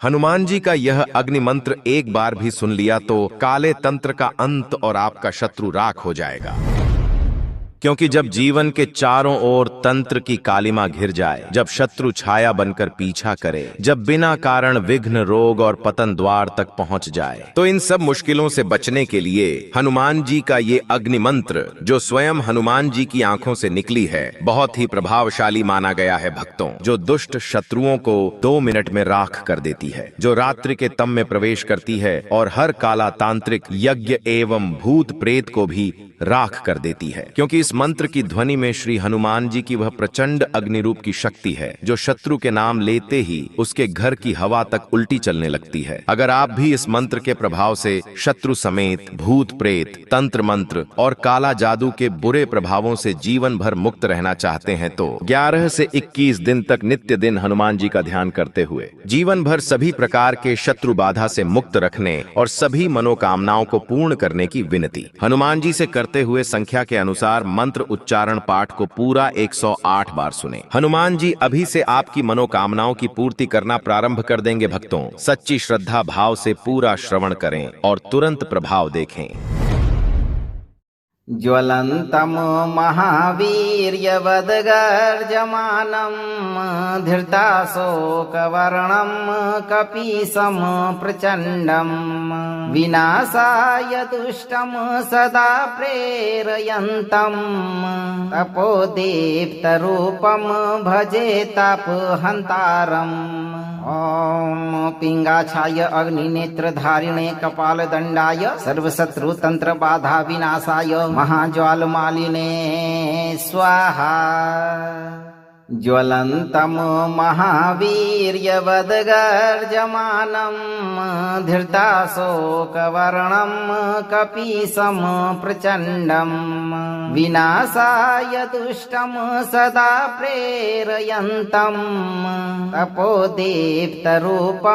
हनुमान जी का यह अग्नि मंत्र एक बार भी सुन लिया तो काले तंत्र का अंत और आपका शत्रु राख हो जाएगा। क्योंकि जब जीवन के चारों ओर तंत्र की कालिमा घिर जाए, जब शत्रु छाया बनकर पीछा करे, जब बिना कारण विघ्न, रोग और पतन द्वार तक पहुंच जाए, तो इन सब मुश्किलों से बचने के लिए हनुमान जी का ये अग्नि मंत्र, जो स्वयं हनुमान जी की आंखों से निकली है, बहुत ही प्रभावशाली माना गया है भक्तों। जो दुष्ट शत्रुओं को 2 मिनट में राख कर देती है, जो रात्रि के तम में प्रवेश करती है और हर काला तांत्रिक, यज्ञ एवं भूत प्रेत को भी राख कर देती है। क्योंकि इस मंत्र की ध्वनि में श्री हनुमान जी की वह प्रचंड अग्नि रूप की शक्ति है, जो शत्रु के नाम लेते ही उसके घर की हवा तक उल्टी चलने लगती है। अगर आप भी इस मंत्र के प्रभाव से शत्रु समेत भूत प्रेत, तंत्र मंत्र और काला जादू के बुरे प्रभावों से जीवन भर मुक्त रहना चाहते हैं, तो 11 से 21 दिन तक नित्य दिन हनुमान जी का ध्यान करते हुए जीवन भर सभी प्रकार के शत्रु बाधा से मुक्त रखने और सभी मनोकामनाओं को पूर्ण करने की विनती। हनुमान जी से करते हुए संख्या के अनुसार मंत्र उच्चारण पाठ को पूरा 108 बार सुने। हनुमान जी अभी से आपकी मनोकामनाओं की पूर्ति करना प्रारंभ कर देंगे भक्तों। सच्ची श्रद्धा भाव से पूरा श्रवण करें और तुरंत प्रभाव देखें। ज्वलन्तं महावीर्यवद्गर्जमानं धृताशोकवर्णं कपीशं प्रचण्डं विनाशाय दुष्टं सदा प्रेरयन्तं तपोदीप्तरूपं भजे तापहन्तारम्। ॐ पिंगाक्षाय अग्निनेत्रधारिणे कपालदण्डाय सर्वशत्रुतंत्र बाधा विनाशाय महाज्वालमालिने स्वाहा। ज्वलन्तं महावीर्यवद्गर्जमानं धृताशोकवर्णं कपीशं प्रचण्डं विनाशाय दुष्टं सदा प्रेरयन्तं तपोदीप्तरूपं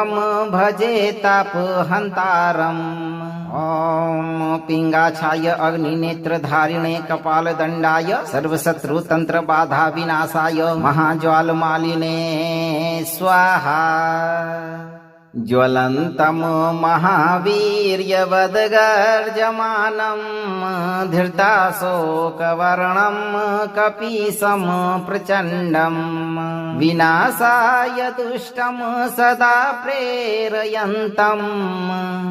भजे तापहन्तारम्। ॐ पिंगाक्षाय अग्निनेत्रधारिणे कपालदण्डाय सर्वशत्रुतंत्र बाधा विनाशाय महाज्वालमालिने स्वाहा। ज्वलन्तं महावीर्यवद्गर्जमानं धृताशोकवर्णं कपीशं प्रचण्डं विनाशाय दुष्टं सदा प्रेरयन्तं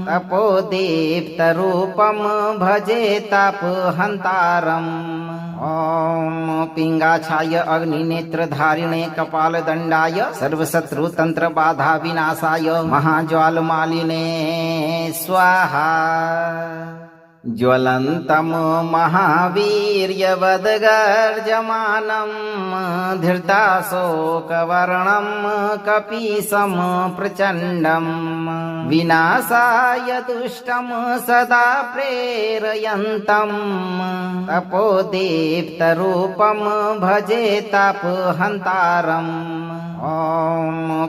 तपोदीप्तरूपं भजे तापहन्तारम्। ॐ पिंगाक्षाय अग्निनेत्रधारिणे कपालदण्डाय सर्वशत्रुतंत्र बाधा विनाशाय महाज्वालमालिने स्वाहा। ज्वलन्तं महावीर्यवद्गर्जमानं धृताशोकवर्णं कपीशं प्रचण्डं विनाशाय दुष्टं सदा प्रेरयन्तं तपोदीप्तरूपं भजे तापहन्तारम्। ॐ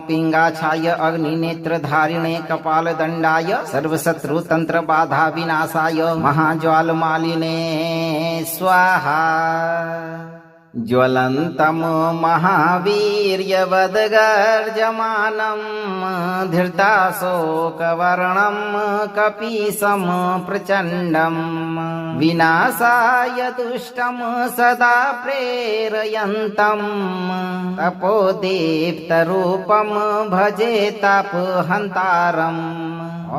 पिंगाक्षाय अग्निनेत्रधारिणे कपालदण्डाय सर्वशत्रुतंत्र बाधा विनाशाय महाज्वालमालिने स्वाहा। ज्वलन्तं महावीर्यवद्गर्जमानं धृताशोकवर्णं कपीशं प्रचण्डं विनाशाय दुष्टं सदा प्रेरयन्तं तपोदीप्तरूपं भजे तापहन्तारम्। ॐ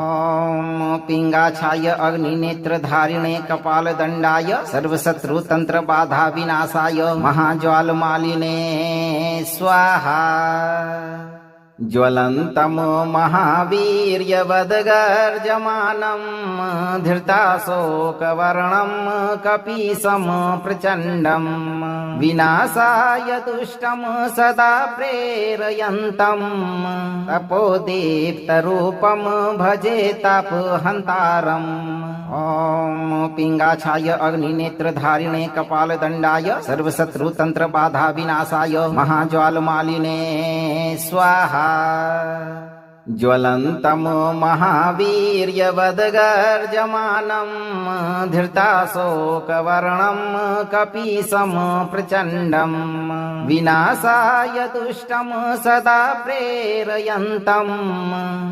पिंगाक्षाय अग्निनेत्रधारिणे कपालदण्डाय सर्वशत्रुतंत्र बाधा विनाशाय महाज्वालमालिने स्वाहा। ज्वलन्तं महावीर्यवद्गर्जमानं धृताशोकवर्णं कपीशं प्रचण्डं विनाशाय दुष्टं सदा प्रेरयन्तं तपोदीप्तरूपं भजे तापहन्तारम्। ॐ पिंगाक्षाय अग्निनेत्रधारिणे कपालदण्डाय सर्वशत्रुतंत्र बाधा विनाशाय महाज्वालमालिने स्वाहा। ज्वलन्तं महावीर्यवद्गर्जमानं धृताशोकवर्णं कपीशं प्रचण्डं विनाशाय दुष्टं सदा प्रेरयन्तं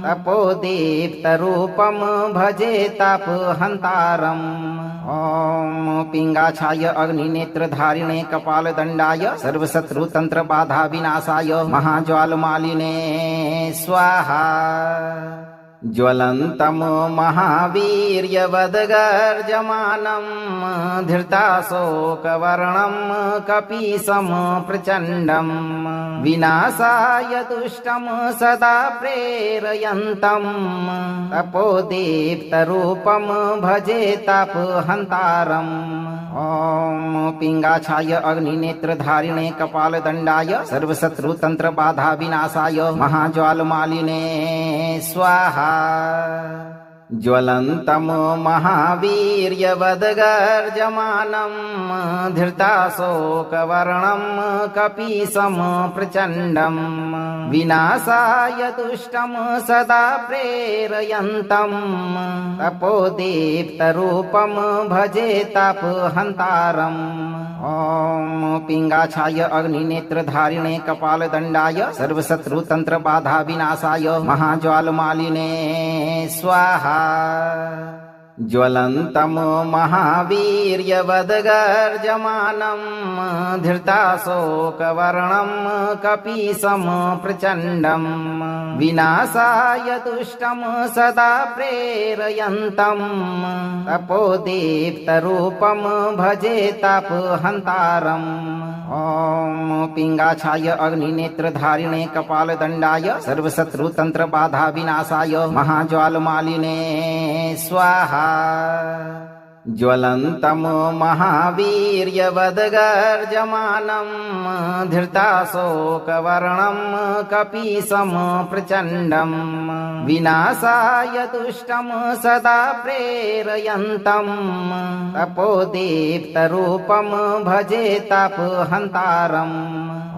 तपोदीप्तरूपं भजे तापहन्तारम्। ॐ पिङ्गाक्षाय अग्निनेत्रधारिणे कपालदण्डाय सर्वशत्रुतन्त्रबाधा विनाशाय महाज्वालमालिने स्वाहा। ज्वलन्तं महावीर्यवद्गर्जमानं धृताशोकवर्णं कपीशं प्रचण्डं विनाशाय दुष्टं सदा प्रेरयन्तं तपोदीप्तरूपं भजे तापहन्तारम्। ॐ पिङ्गाक्षाय अग्निनेत्रधारिणे कपालदण्डाय सर्वशत्रुतन्त्रबाधा विनाशाय महाज्वालमालिने स्वाहा। ज्वलन्तं महावीर्यवद्गर्जमानं धृताशोकवर्णं कपीशं प्रचण्डं विनाशाय दुष्टं सदा प्रेरयन्तं तपोदीप्तरूपं भजे तापहन्तारम्। ॐ पिङ्गाक्षाय अग्निनेत्रधारिणे कपालदण्डाय सर्वशत्रुतन्त्रबाधा विनाशाय महाज्वालमालिने स्वाहा। ज्वलन्तं महावीर्यवद्गर्जमानं धृताशोकवर्णं कपीशं प्रचण्डं विनाशाय दुष्टं सदा प्रेरयन्तं तपोदीप्तरूपं भजे तापहन्तारम्। ॐ पिङ्गाक्षाय अग्निनेत्रधारिणे कपालदण्डाय सर्वशत्रुतन्त्रबाधा विनाशाय महाज्वालमालिने स्वाहा। ज्वलन्तं महावीर्यवद्गर्जमानं धृताशोकवर्णं कपीशं प्रचण्डं विनाशाय दुष्टं सदा प्रेरयन्तं तपोदीप्तरूपं भजे तापहन्तारम्। ॐ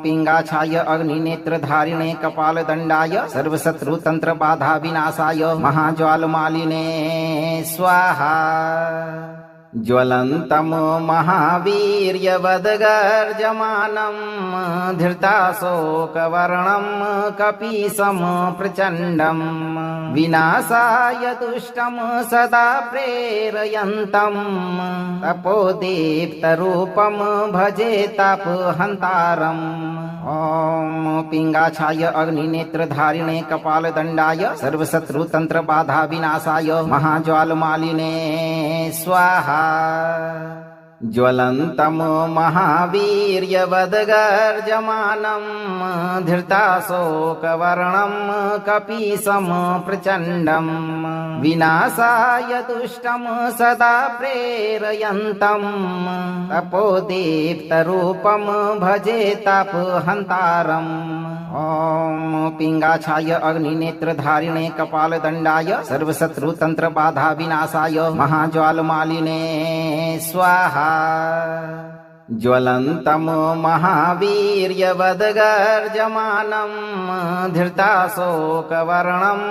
पिङ्गाक्षाय अग्निनेत्रधारिणे कपालदण्डाय सर्वशत्रुतन्त्रबाधा विनाशाय महाज्वालमालिने स्वाहा। ज्वलन्तं महावीर्यवद्गर्जमानं धृताशोकवर्णं कपीशं प्रचण्डं विनाशाय दुष्टं सदा प्रेरयन्तं तपोदीप्तरूपं भजे तापहन्तारम्। ॐ पिङ्गाक्षाय अग्निनेत्रधारिणे कपालदण्डाय सर्वशत्रुतन्त्रबाधा विनाशाय महाज्वालमालिने स्वाहा। ज्वलन्तं महावीर्यवद्गर्जमानं धृताशोकवर्णं कपीशं प्रचण्डं विनाशाय दुष्टं सदा प्रेरयन्तं तपोदीप्तरूपं भजे तापहन्तारम्। ॐ पिङ्गाक्षाय अग्निनेत्रधारिणे कपालदण्डाय सर्वशत्रुतन्त्रबाधा विनाशाय महाज्वालमालिने स्वाहा। ज्वलन्तं महावीर्यवद्गर्जमानं धृताशोकवर्णं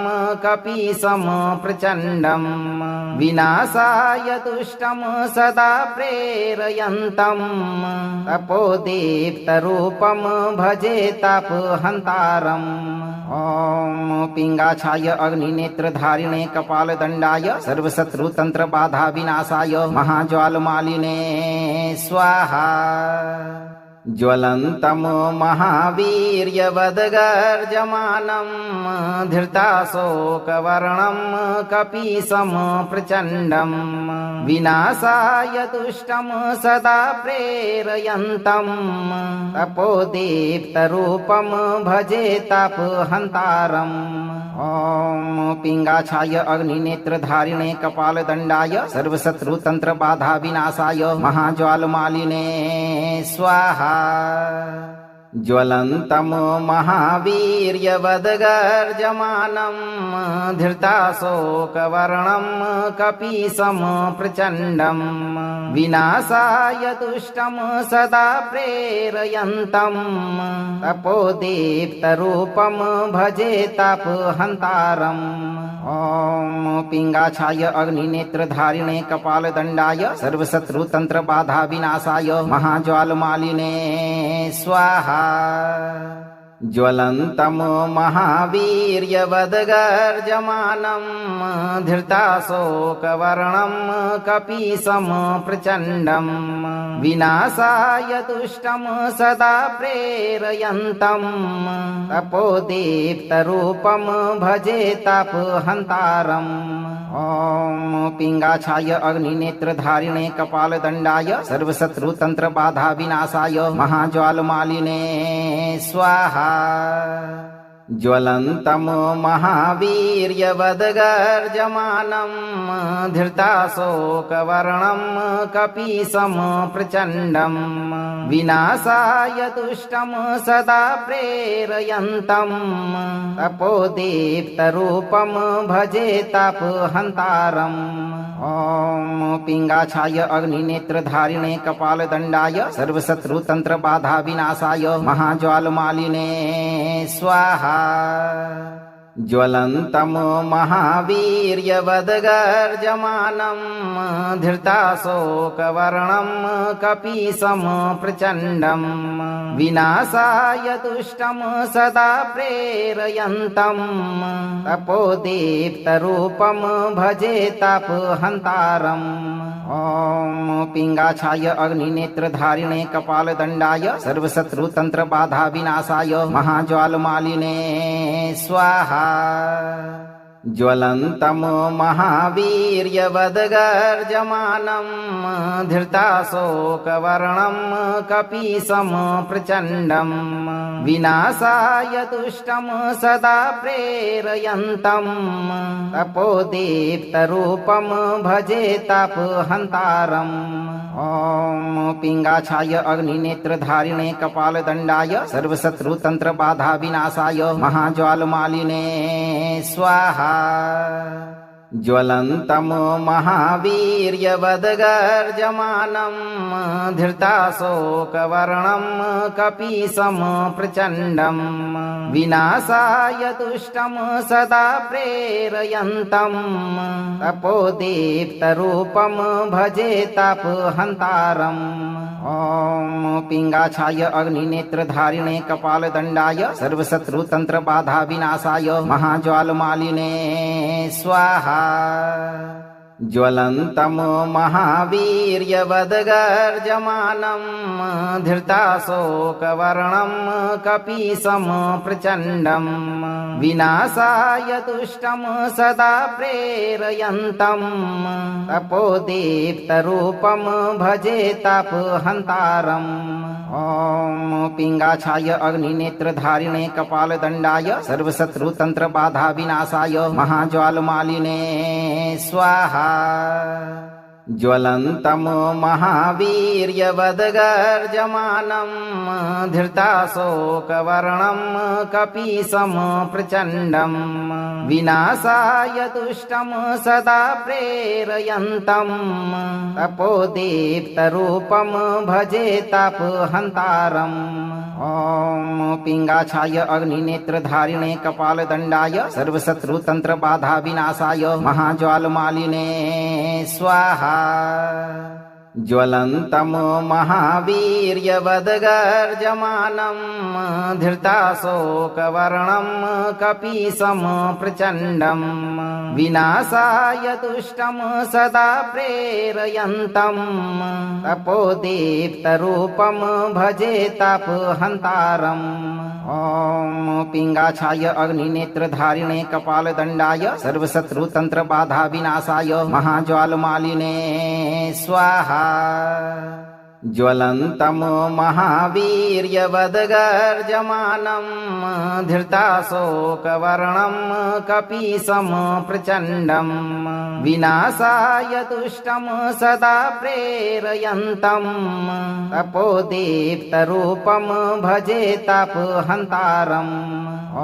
कपीशं प्रचण्डं विनाशाय दुष्टं सदा प्रेरयन्तं तपोदीप्तरूपं भजे तापहन्तारम्। ॐ पिङ्गाक्षाय अग्निनेत्रधारिणे कपालदण्डाय सर्वशत्रुतन्त्रबाधा विनाशाय महाज्वालमालिने स्वाहा। ज्वलन्तं महावीर्यवद्गर्जमानं धृताशोकवर्णं कपीशं प्रचण्डं विनाशाय दुष्टं सदा प्रेरयन्तं तपोदीप्तरूपं भजे तापहन्तारम्। ॐ पिङ्गाक्षाय अग्निनेत्रधारिणे कपालदण्डाय सर्वशत्रुतन्त्रबाधा विनाशाय महाज्वालमालिने स्वाहा। ज्वलन्तं महावीर्यवद्गर्जमानं धृताशोकवर्णं कपीशं प्रचण्डं विनाशाय दुष्टं सदा प्रेरयन्तं तपोदीप्तरूपं भजे तापहन्तारम् ॐ पिङ्गाक्षाय अग्निनेत्रधारिणे कपालदण्डाय सर्वशत्रुतन्त्रबाधा विनाशाय महाज्वालमालिने स्वाहा। ज्वलन्तं महावीर्यवद्गर्जमानं धृताशोकवर्णं कपीशं प्रचण्डं विनाशाय दुष्टं सदा प्रेरयन्तं तपोदीप्तरूपं भजे तापहन्तारम् ॐ पिङ्गाक्षाय अग्निनेत्रधारिणे कपालदण्डाय सर्वशत्रुतन्त्रबाधा विनाशाय महाज्वालमालिने स्वाहा। ज्वलन्तं महावीर्यवद्गर्जमानं धृताशोकवर्णं कपीशं प्रचण्डं विनाशाय दुष्टं सदा प्रेरयन्तं तपोदीप्तरूपं भजे तापहन्तारम् ॐ पिङ्गाक्षाय अग्निनेत्रधारिणे कपालदण्डाय सर्वशत्रुतन्त्रबाधा विनाशाय महाज्वालमालिने स्वाहा। ज्वलन्तं महावीर्यवद्गर्जमानं धृताशोकवर्णं कपीशं प्रचण्डं विनाशाय दुष्टं सदा प्रेरयन्तं तपोदीप्तरूपं भजे तापहन्तारम् ॐ पिङ्गाक्षाय अग्निनेत्रधारिणे कपालदण्डाय सर्वशत्रुतन्त्रबाधा विनाशाय महाज्वालमालिने स्वाहा। ज्वलन्तं महावीर्यवद्गर्जमानं धृताशोकवर्णं कपीशं प्रचण्डं विनाशाय दुष्टं सदा प्रेरयन्तं तपोदीप्तरूपं भजे तापहन्तारम् ॐ पिङ्गाक्षाय अग्निनेत्रधारिणे कपालदण्डाय सर्वशत्रुतन्त्रबाधा विनाशाय महाज्वालमालिने स्वाहा। ज्वलन्तं महावीर्यवद्गर्जमानं धृताशोकवर्णं कपीशं प्रचण्डं विनाशाय दुष्टं सदा प्रेरयन्तं तपोदीप्तरूपं भजे तापहन्तारम् ॐ पिङ्गाक्षाय अग्निनेत्रधारिणे कपालदण्डाय सर्वशत्रुतन्त्रबाधा विनाशाय महाज्वालमालिने स्वाहा। ज्वलन्तं महावीर्यवद्गर्जमानं धृताशोकवर्णं कपीशं प्रचण्डं विनाशाय दुष्टं सदा प्रेरयन्तं तपोदीप्तरूपं भजे तापहन्तारम् ॐ पिङ्गाक्षाय अग्निनेत्रधारिणे कपालदण्डाय सर्वशत्रुतन्त्रबाधा विनाशाय महाज्वालमालिने स्वाहा। ज्वलन्तं महावीर्यवद्गर्जमानं धृताशोकवर्णं कपीशं प्रचण्डं विनाशाय दुष्टं सदा प्रेरयन्तं तपोदीप्तरूपं भजे तापहन्तारम् ॐ पिङ्गाक्षाय अग्निनेत्रधारिणे कपालदण्डाय सर्वशत्रुतन्त्रबाधा विनाशाय महाज्वालमालिने स्वाहा। ज्वलन्तं महावीर्यवद्गर्जमानं धृताशोकवर्णं कपीशं प्रचण्डं विनाशाय दुष्टं सदा प्रेरयन्तं तपोदीप्तरूपं भजे तापहन्तारम् ॐ पिङ्गाक्षाय अग्निनेत्रधारिणे कपालदण्डाय सर्वशत्रुतन्त्रबाधा विनाशाय महाज्वालमालिने स्वाहा। ज्वलन्तं महावीर्यवद्गर्जमानं धृताशोकवर्णं कपीशं प्रचण्डं विनाशाय दुष्टं सदा प्रेरयन्तं तपोदीप्तरूपं भजे तापहन्तारम् ॐ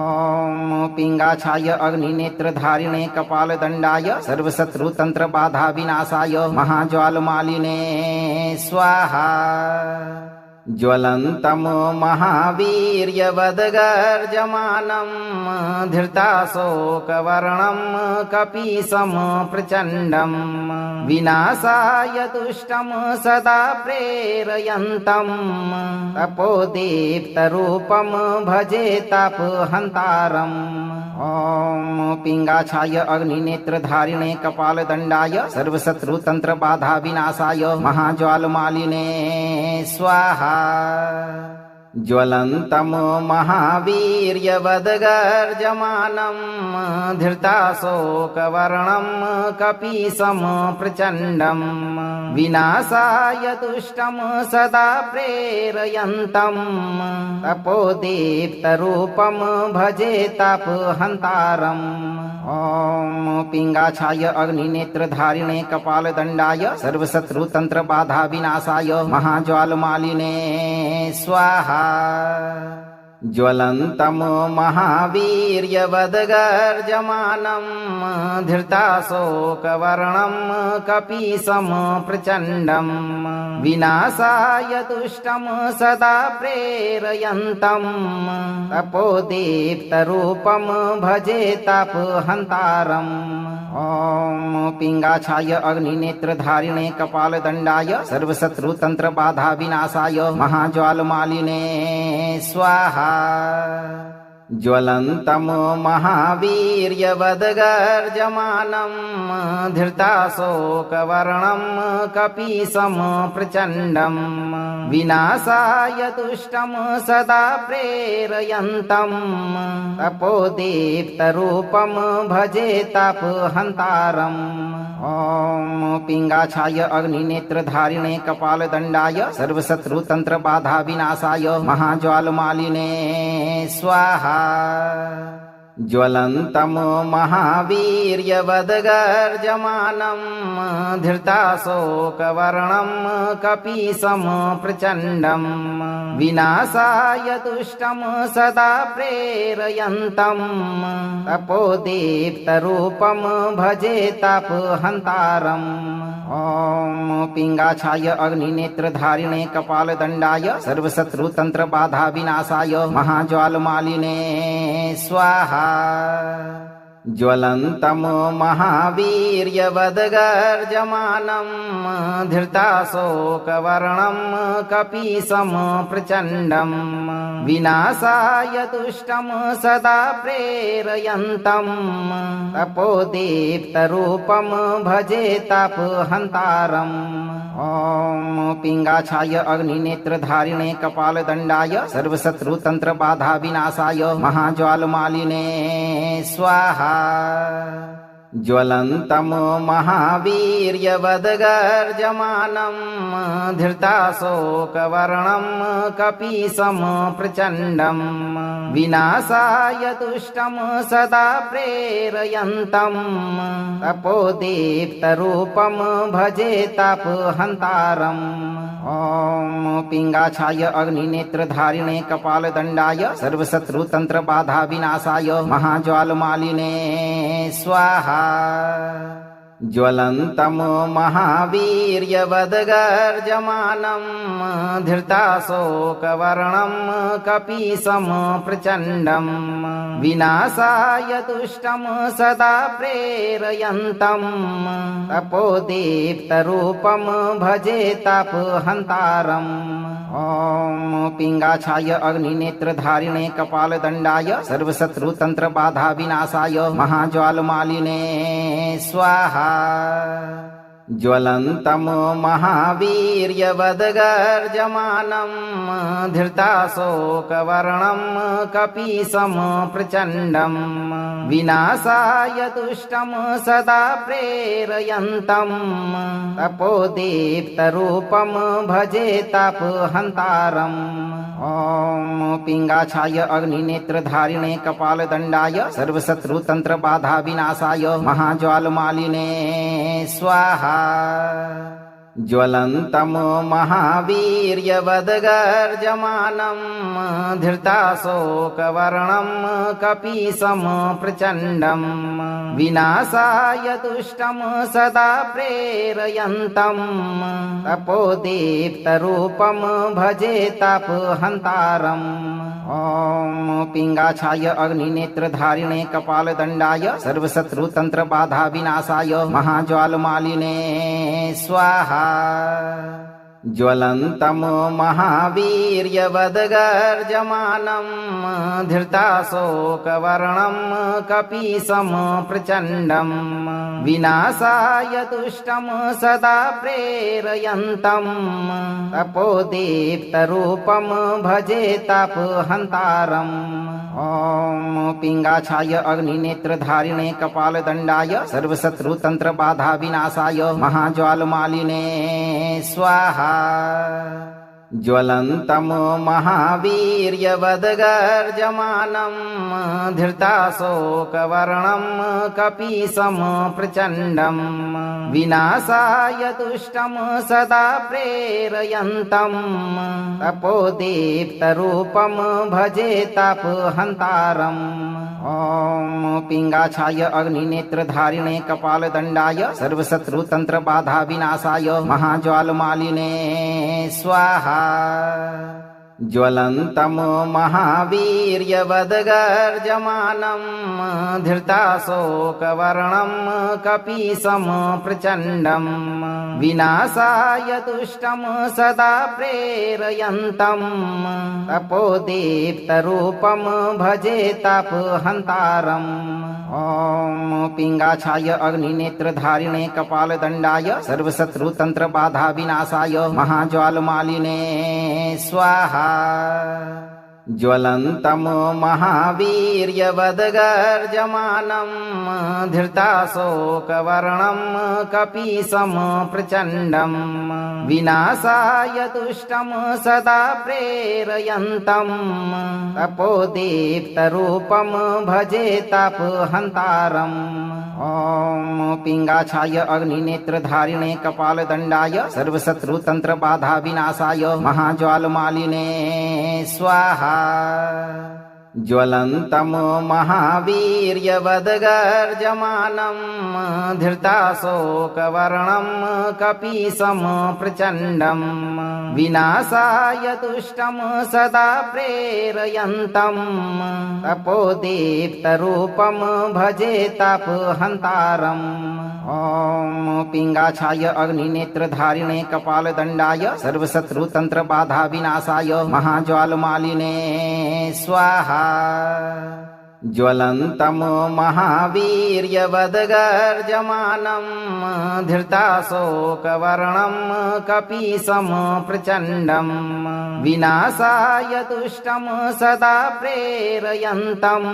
पिङ्गाक्षाय अग्निनेत्रधारिणे कपालदण्डाय सर्वशत्रुतन्त्रबाधा विनाशाय महाज्वालमालिने स्वाहा। ज्वलन्तं महावीर्यवद्गर्जमानं धृताशोकवर्णं कपीशं प्रचण्डं विनाशाय दुष्टं सदा प्रेरयन्तं तपोदीप्तरूपं भजे तापहन्तारम् ॐ पिङ्गाक्षाय अग्निनेत्रधारिणे कपालदण्डाय सर्वशत्रुतन्त्रबाधा विनाशाय महाज्वालमालिने स्वाहा। ज्वलन्तं महावीर्यवद्गर्जमानं धृताशोकवर्णं कपीशं प्रचण्डं विनाशाय दुष्टं सदा प्रेरयन्तं तपोदीप्तरूपं भजे तापहन्तारम् ॐ पिङ्गाक्षाय अग्निनेत्रधारिणे कपालदण्डाय सर्वशत्रुतन्त्रबाधा विनाशाय महाज्वालमालिने स्वाहा। ज्वलन्तं महावीर्यवद्गर्जमानं धृताशोकवर्णं कपीशं प्रचण्डं विनाशाय दुष्टं सदा प्रेरयन्तं तपोदीप्तरूपं भजे तापहन्तारम् ॐ पिङ्गाक्षाय अग्निनेत्रधारिणे कपालदण्डाय सर्वशत्रुतन्त्रबाधा विनाशाय महाज्वालमालिने स्वाहा। ज्वलन्तं महावीर्यवद्गर्जमानं धृताशोकवर्णं कपीशं प्रचण्डं विनाशाय दुष्टं सदा प्रेरयन्तं तपोदीप्तरूपं भजे तापहन्तारम् ॐ पिङ्गाक्षाय अग्निनेत्रधारिणे कपालदण्डाय सर्वशत्रुतन्त्रबाधा विनाशाय महाज्वालमालिने स्वाहा। ज्वलन्तं महावीर्यवद्गर्जमानं धृताशोकवर्णं कपीशं प्रचण्डं विनाशाय दुष्टं सदा प्रेरयन्तं तपोदीप्तरूपं भजे तापहन्तारम् ॐ पिङ्गाक्षाय अग्निनेत्रधारिणे कपालदण्डाय सर्वशत्रुतन्त्रबाधा विनाशाय महाज्वालमालिने स्वाहा। ज्वलन्तं महावीर्यवद्गर्जमानं धृताशोकवर्णं कपीशं प्रचण्डं विनाशाय दुष्टं सदा प्रेरयन्तं तपोदीप्तरूपं भजे तापहन्तारम् ॐ पिङ्गाक्षाय अग्निनेत्रधारिणे कपालदण्डाय सर्वशत्रुतन्त्रबाधा विनाशाय महाज्वालमालिने स्वाहा। ज्वलन्तं महावीर्यवद्गर्जमानं धृताशोकवर्णं कपीशं प्रचण्डं विनाशाय दुष्टं सदा प्रेरयन्तं तपोदीप्तरूपं भजे तापहन्तारम् ॐ पिङ्गाक्षाय अग्निनेत्रधारिणे कपालदण्डाय सर्वशत्रुतन्त्रबाधा विनाशाय महाज्वालमालिने स्वाहा। ज्वलन्तं महावीर्यवद्गर्जमानं धृताशोकवर्णं कपीशं प्रचण्डं विनाशाय दुष्टं सदा प्रेरयन्तं तपोदीप्तरूपं भजे तापहन्तारम् ॐ पिङ्गाक्षाय अग्निनेत्रधारिणे कपालदण्डाय सर्वशत्रुतन्त्रबाधा विनाशाय महाज्वालमालिने स्वाहा। ज्वलन्तं महावीर्यवद्गर्जमानं धृताशोकवर्णं कपीशं प्रचण्डं विनाशाय दुष्टं सदा प्रेरयन्तं तपोदीप्तरूपं भजे तापहन्तारम्। ॐ पिङ्गाक्षाय अग्निनेत्रधारिणे कपालदण्डाय सर्वशत्रुतन्त्रबाधा विनाशाय महाज्वालमालिने स्वाहा। ज्वलन्तं महावीर्यवद्गर्जमानं धृताशोकवर्णं कपीशं प्रचण्डं विनाशाय दुष्टं सदा प्रेरयन्तं तपोदीप्तरूपं भजे तापहन्तारम्। ॐ पिङ्गाक्षाय अग्निनेत्रधारिणे कपालदण्डाय सर्वशत्रुतन्त्रबाधा विनाशाय महाज्वालमालिने स्वाहा। ज्वलन्तं महावीर्यवद्गर्जमानं धृताशोकवर्णं कपीशं प्रचण्डं विनाशाय दुष्टं सदा प्रेरयन्तं तपोदीप्तरूपं भजे तापहन्तारम्। ॐ पिङ्गाक्षाय अग्निनेत्रधारिणे कपालदण्डाय सर्वशत्रुतन्त्रबाधा विनाशाय महाज्वालमालिने स्वाहा। ज्वलन्तं महावीर्यवद्गर्जमानं धृताशोकवर्णं कपीशं प्रचण्डं विनाशाय दुष्टं सदा प्रेरयन्तं तपोदीप्तरूपं भजे तापहन्तारम्। ॐ पिङ्गाक्षाय अग्निनेत्रधारिणे कपालदण्डाय सर्वशत्रुतन्त्रबाधा विनाशाय महाज्वालमालिने स्वाहा। ज्वलन्तं महावीर्यवद्गर्जमानं धृताशोकवर्णं कपीशं प्रचण्डं विनाशाय दुष्टं सदा प्रेरयन्तं तपोदीप्तरूपं भजे तापहन्तारम्। ॐ पिङ्गाक्षाय अग्निनेत्रधारिणे कपालदण्डाय सर्वशत्रुतन्त्रबाधा विनाशाय महाज्वालमालिने स्वाहा। ज्वलन्तं महावीर्यवद्गर्जमानं धृताशोकवर्णं कपीशं प्रचण्डं विनाशाय दुष्टं सदा प्रेरयन्तं तपोदीप्तरूपं भजे तापहन्तारम्। ॐ पिङ्गाक्षाय अग्निनेत्रधारिणे कपालदण्डाय सर्वशत्रुतन्त्रबाधा विनाशाय महाज्वालमालिने स्वाहा। ज्वलन्तं महावीर्यवद्गर्जमानं धृताशोकवर्णं कपीशं प्रचण्डं विनाशाय दुष्टं सदा प्रेरयन्तं तपोदीप्तरूपं भजे तापहन्तारम्। ॐ पिङ्गाक्षाय अग्निनेत्रधारिणे कपालदण्डाय सर्वशत्रुतन्त्रबाधा विनाशाय महाज्वालमालिने स्वाहा। ज्वलन्तं महावीर्यवद्गर्जमानं धृताशोकवर्णं कपीशं प्रचण्डं विनाशाय दुष्टं सदा प्रेरयन्तं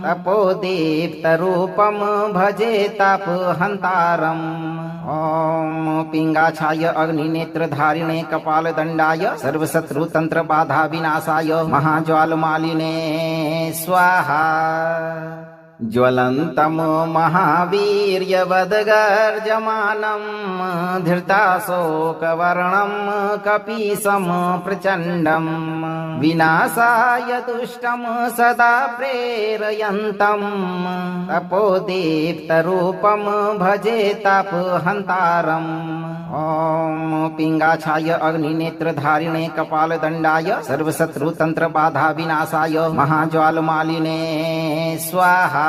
तपोदीप्तरूपं भजे तापहन्तारम्। ॐ पिङ्गाक्षाय अग्निनेत्रधारिणे कपालदण्डाय सर्वशत्रुतन्त्रबाधा विनाशाय महाज्वालमालिने स्वाहा। ज्वलन्तं महावीर्यवद्गर्जमानं धृताशोकवर्णं कपीशं प्रचण्डं विनाशाय दुष्टं सदा प्रेरयन्तं तपोदीप्तरूपं भजे तापहन्तारम्। ॐ पिङ्गाक्षाय अग्निनेत्रधारिणे कपालदण्डाय सर्वशत्रुतन्त्रबाधा विनाशाय महाज्वालमालिने स्वाहा।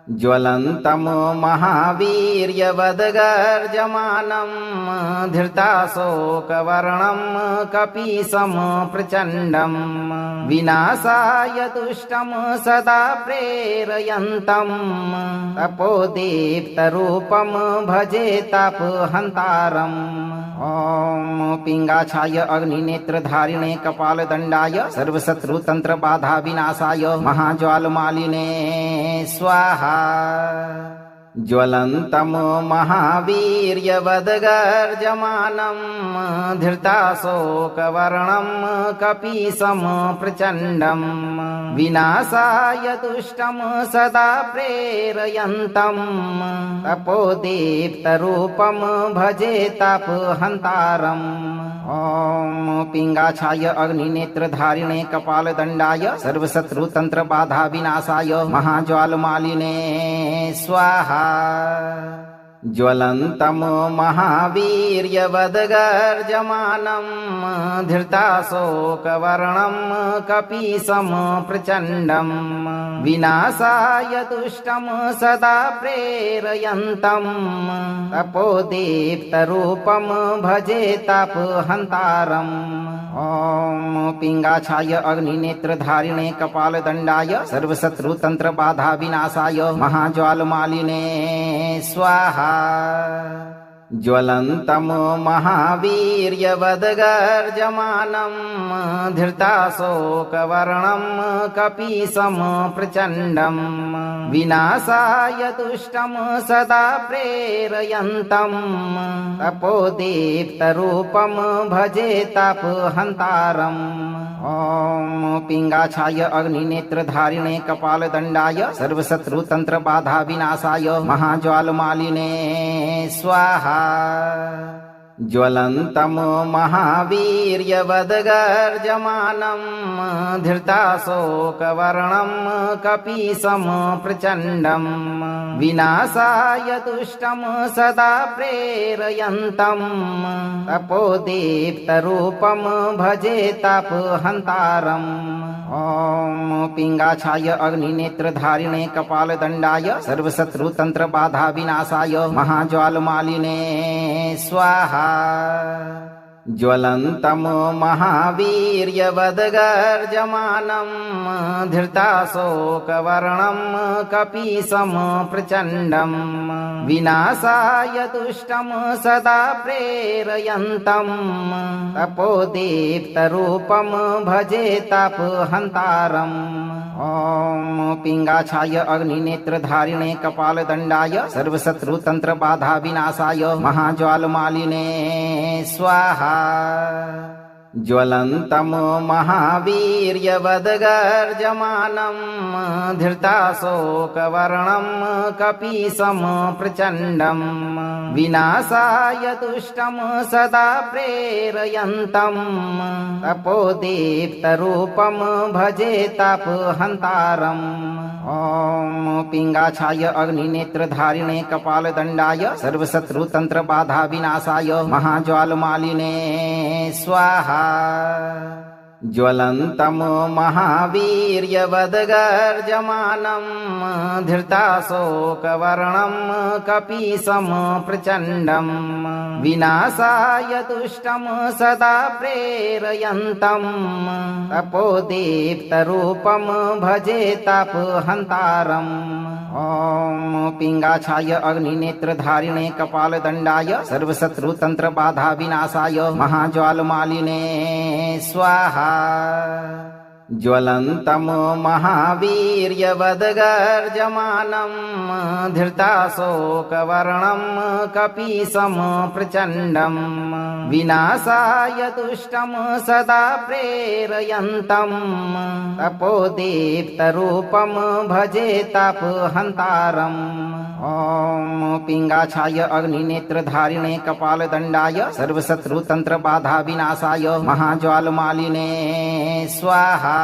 ज्वलन्तं महावीर्यवद्गर्जमानं धृताशोकवर्णं कपीशं प्रचण्डं विनाशाय दुष्टं सदा प्रेरयन्तं तपोदीप्तरूपं भजे तापहन्तारम्। ॐ पिङ्गाक्षाय अग्निनेत्रधारिणे कपालदण्डाय सर्वशत्रुतन्त्रबाधा विनाशाय महाज्वालमालिने स्वाहा। ज्वलन्तं महावीर्यवद्गर्जमानं धृताशोकवर्णं कपीशं प्रचण्डं विनाशाय दुष्टं सदा प्रेरयन्तं तपोदीप्तरूपं भजे तापहन्तारम्। ॐ पिङ्गाक्षाय अग्निनेत्रधारिणे कपालदण्डाय सर्वशत्रुतन्त्रबाधा विनाशाय महाज्वालमालिने स्वाहा। ज्वलन्तं महावीर्यवद्गर्जमानं धृताशोकवर्णं कपीशं प्रचण्डं विनाशाय दुष्टं सदा प्रेरयन्तं तपोदीप्तरूपं भजे तापहन्तारम्। ॐ पिङ्गाक्षाय अग्निनेत्रधारिणे कपालदण्डाय सर्वशत्रुतन्त्रबाधा विनाशाय महाज्वालमालिने स्वाहा। ज्वलन्तं महावीर्यवद्गर्जमानं धृताशोकवर्णं कपीशं प्रचण्डं विनाशाय दुष्टं सदा प्रेरयन्तं तपोदीप्तरूपं भजे तापहन्तारम्। ॐ पिङ्गाक्षाय अग्निनेत्रधारिणे कपालदण्डाय सर्वशत्रुतन्त्रबाधा विनाशाय महाज्वालमालिने स्वाहा। ज्वलन्तं महावीर्यवद्गर्जमानं धृताशोकवर्णं कपीशं प्रचण्डं विनाशाय दुष्टं सदा प्रेरयन्तं तपोदीप्तरूपं भजे तापहन्तारम्। ॐ पिङ्गाक्षाय अग्निनेत्रधारिणे कपालदण्डाय सर्वशत्रुतन्त्रबाधा विनाशाय महाज्वालमालिने स्वाहा। ज्वलन्तं महावीर्यवद्गर्जमानं धृताशोकवर्णं कपीशं प्रचण्डं विनाशाय दुष्टं सदा प्रेरयन्तं तपोदीप्तरूपं भजे तापहन्तारम्। ॐ पिङ्गाक्षाय अग्निनेत्रधारिणे कपालदण्डाय सर्वशत्रुतन्त्रबाधा विनाशाय महाज्वालमालिने स्वाहा। ज्वलन्तं महावीर्यवद्गर्जमानं धृताशोकवर्णं कपीशं प्रचण्डं विनाशाय दुष्टं सदा प्रेरयन्तं तपोदीप्तरूपं भजे तापहन्तारम्। ॐ पिङ्गाक्षाय अग्निनेत्रधारिणे कपालदण्डाय सर्वशत्रुतन्त्रबाधा विनाशाय महाज्वालमालिने स्वाहा। ज्वलन्तं महावीर्यवद्गर्जमानं धृताशोकवर्णं कपीशं प्रचण्डं विनाशाय दुष्टं सदा प्रेरयन्तं तपोदीप्तरूपं भजे तापहन्तारम्। ॐ पिङ्गाक्षाय अग्निनेत्रधारिणे कपालदण्डाय सर्वशत्रुतन्त्रबाधा विनाशाय महाज्वालमालिने स्वाहा। ज्वलन्तं महावीर्यवद्गर्जमानं धृताशोकवर्णं कपीशं प्रचण्डं विनाशाय दुष्टं सदा प्रेरयन्तं तपोदीप्तरूपं भजे तापहन्तारम्। ॐ पिङ्गाक्षाय अग्निनेत्रधारिणे कपालदण्डाय सर्वशत्रुतन्त्रबाधा विनाशाय महाज्वालमालिने स्वाहा।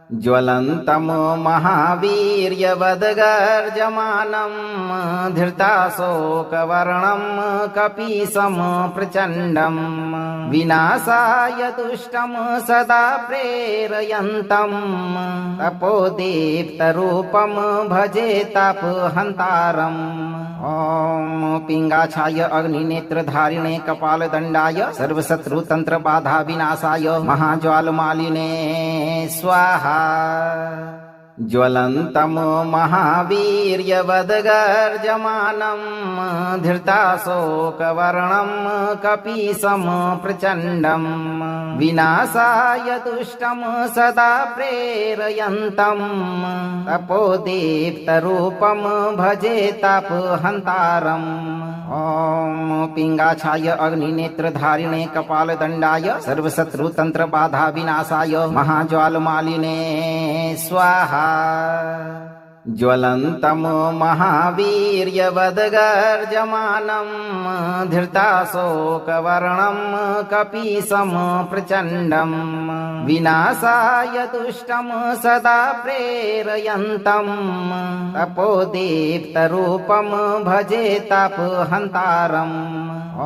ज्वलन्तं महावीर्यवद्गर्जमानं धृताशोकवर्णं कपीशं प्रचण्डं विनाशाय दुष्टं सदा प्रेरयन्तं तपोदीप्तरूपं भजे तापहन्तारम्। ॐ पिङ्गाक्षाय अग्निनेत्रधारिणे कपालदण्डाय सर्वशत्रुतन्त्रबाधा विनाशाय महाज्वालमालिने स्वाहा। ज्वलन्तं महावीर्यवद्गर्जमानं धृताशोकवर्णं कपीशं प्रचण्डं विनाशाय दुष्टं सदा प्रेरयन्तं तपोदीप्तरूपं भजे तापहन्तारम्। ॐ पिङ्गाक्षाय अग्निनेत्रधारिणे कपालदण्डाय सर्वशत्रुतन्त्रबाधा विनाशाय महाज्वालमालिने स्वाहा। ज्वलन्तं महावीर्यवद्गर्जमानं धृताशोकवर्णं कपीशं प्रचण्डं विनाशाय दुष्टं सदा प्रेरयन्तं तपोदीप्तरूपं भजे तापहन्तारम्। ॐ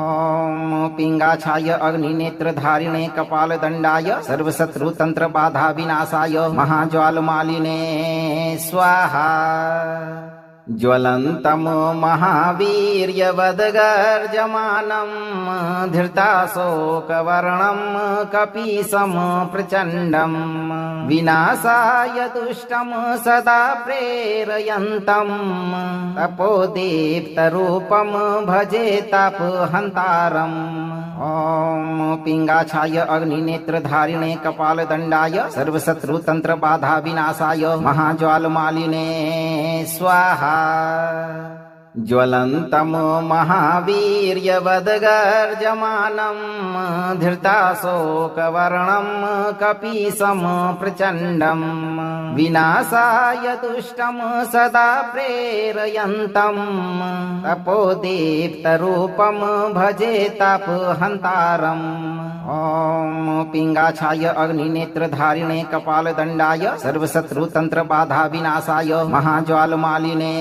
पिङ्गाक्षाय अग्निनेत्रधारिणे कपालदण्डाय सर्वशत्रुतन्त्रबाधा विनाशाय महाज्वालमालिने स्वाहा। ज्वलन्तं महावीर्यवद्गर्जमानं धृताशोकवर्णं कपीशं प्रचण्डं विनाशाय दुष्टं सदा प्रेरयन्तं तपोदीप्तरूपं भजे तापहन्तारम्। ॐ पिङ्गाक्षाय अग्निनेत्रधारिणे कपालदण्डाय सर्वशत्रुतन्त्रबाधा विनाशाय महाज्वालमालिने स्वाहा। ज्वलन्तं महावीर्यवद्गर्जमानं धृताशोकवर्णं कपीशं प्रचण्डं विनाशाय दुष्टं सदा प्रेरयन्तं तपोदीप्तरूपं भजे तापहन्तारम्। ॐ पिङ्गाक्षाय अग्निनेत्रधारिणे कपालदण्डाय सर्वशत्रुतन्त्रबाधा विनाशाय महाज्वालमालिने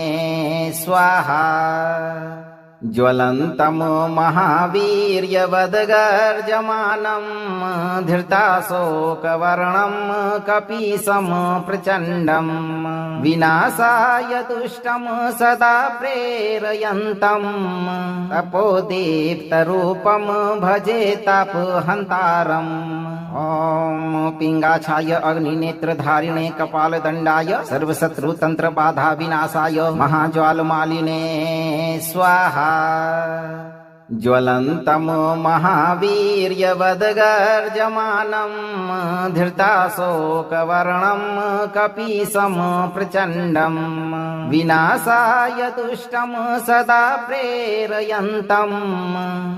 स्वाहा। ज्वलन्तं महावीर्यवद्गर्जमानं धृताशोकवर्णं कपीशं प्रचण्डं विनाशाय दुष्टं सदा प्रेरयन्तं तपोदीप्तरूपं भजे तापहन्तारम्। ॐ पिङ्गाक्षाय अग्निनेत्रधारिणे कपालदण्डाय सर्वशत्रुतन्त्रबाधा विनाशाय महाज्वालमालिने स्वाहा। ज्वलन्तं महावीर्यवद्गर्जमानं धृताशोकवर्णं कपीशं प्रचण्डं विनाशाय दुष्टं सदा प्रेरयन्तं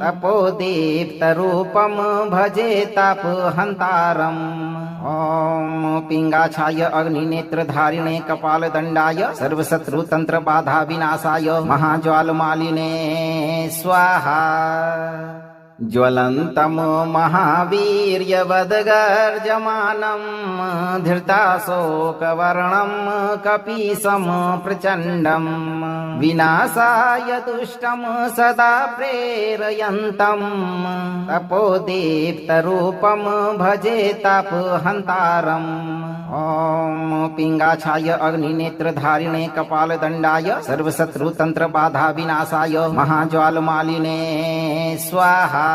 तपोदीप्तरूपं भजे तापहन्तारम्। ॐ पिङ्गाक्षाय अग्निनेत्रधारिणे कपालदण्डाय सर्वशत्रुतन्त्रबाधा विनाशाय महाज्वालमालिने स्वाहा। ज्वलन्तं महावीर्यवद्गर्जमानं धृताशोकवर्णं कपीशं प्रचण्डं विनाशाय दुष्टं सदा प्रेरयन्तं तपोदीप्तरूपं भजे तापहन्तारम्। ॐ पिङ्गाक्षाय अग्निनेत्रधारिणे कपालदण्डाय सर्वशत्रुतन्त्रबाधा विनाशाय महाज्वालमालिने स्वाहा।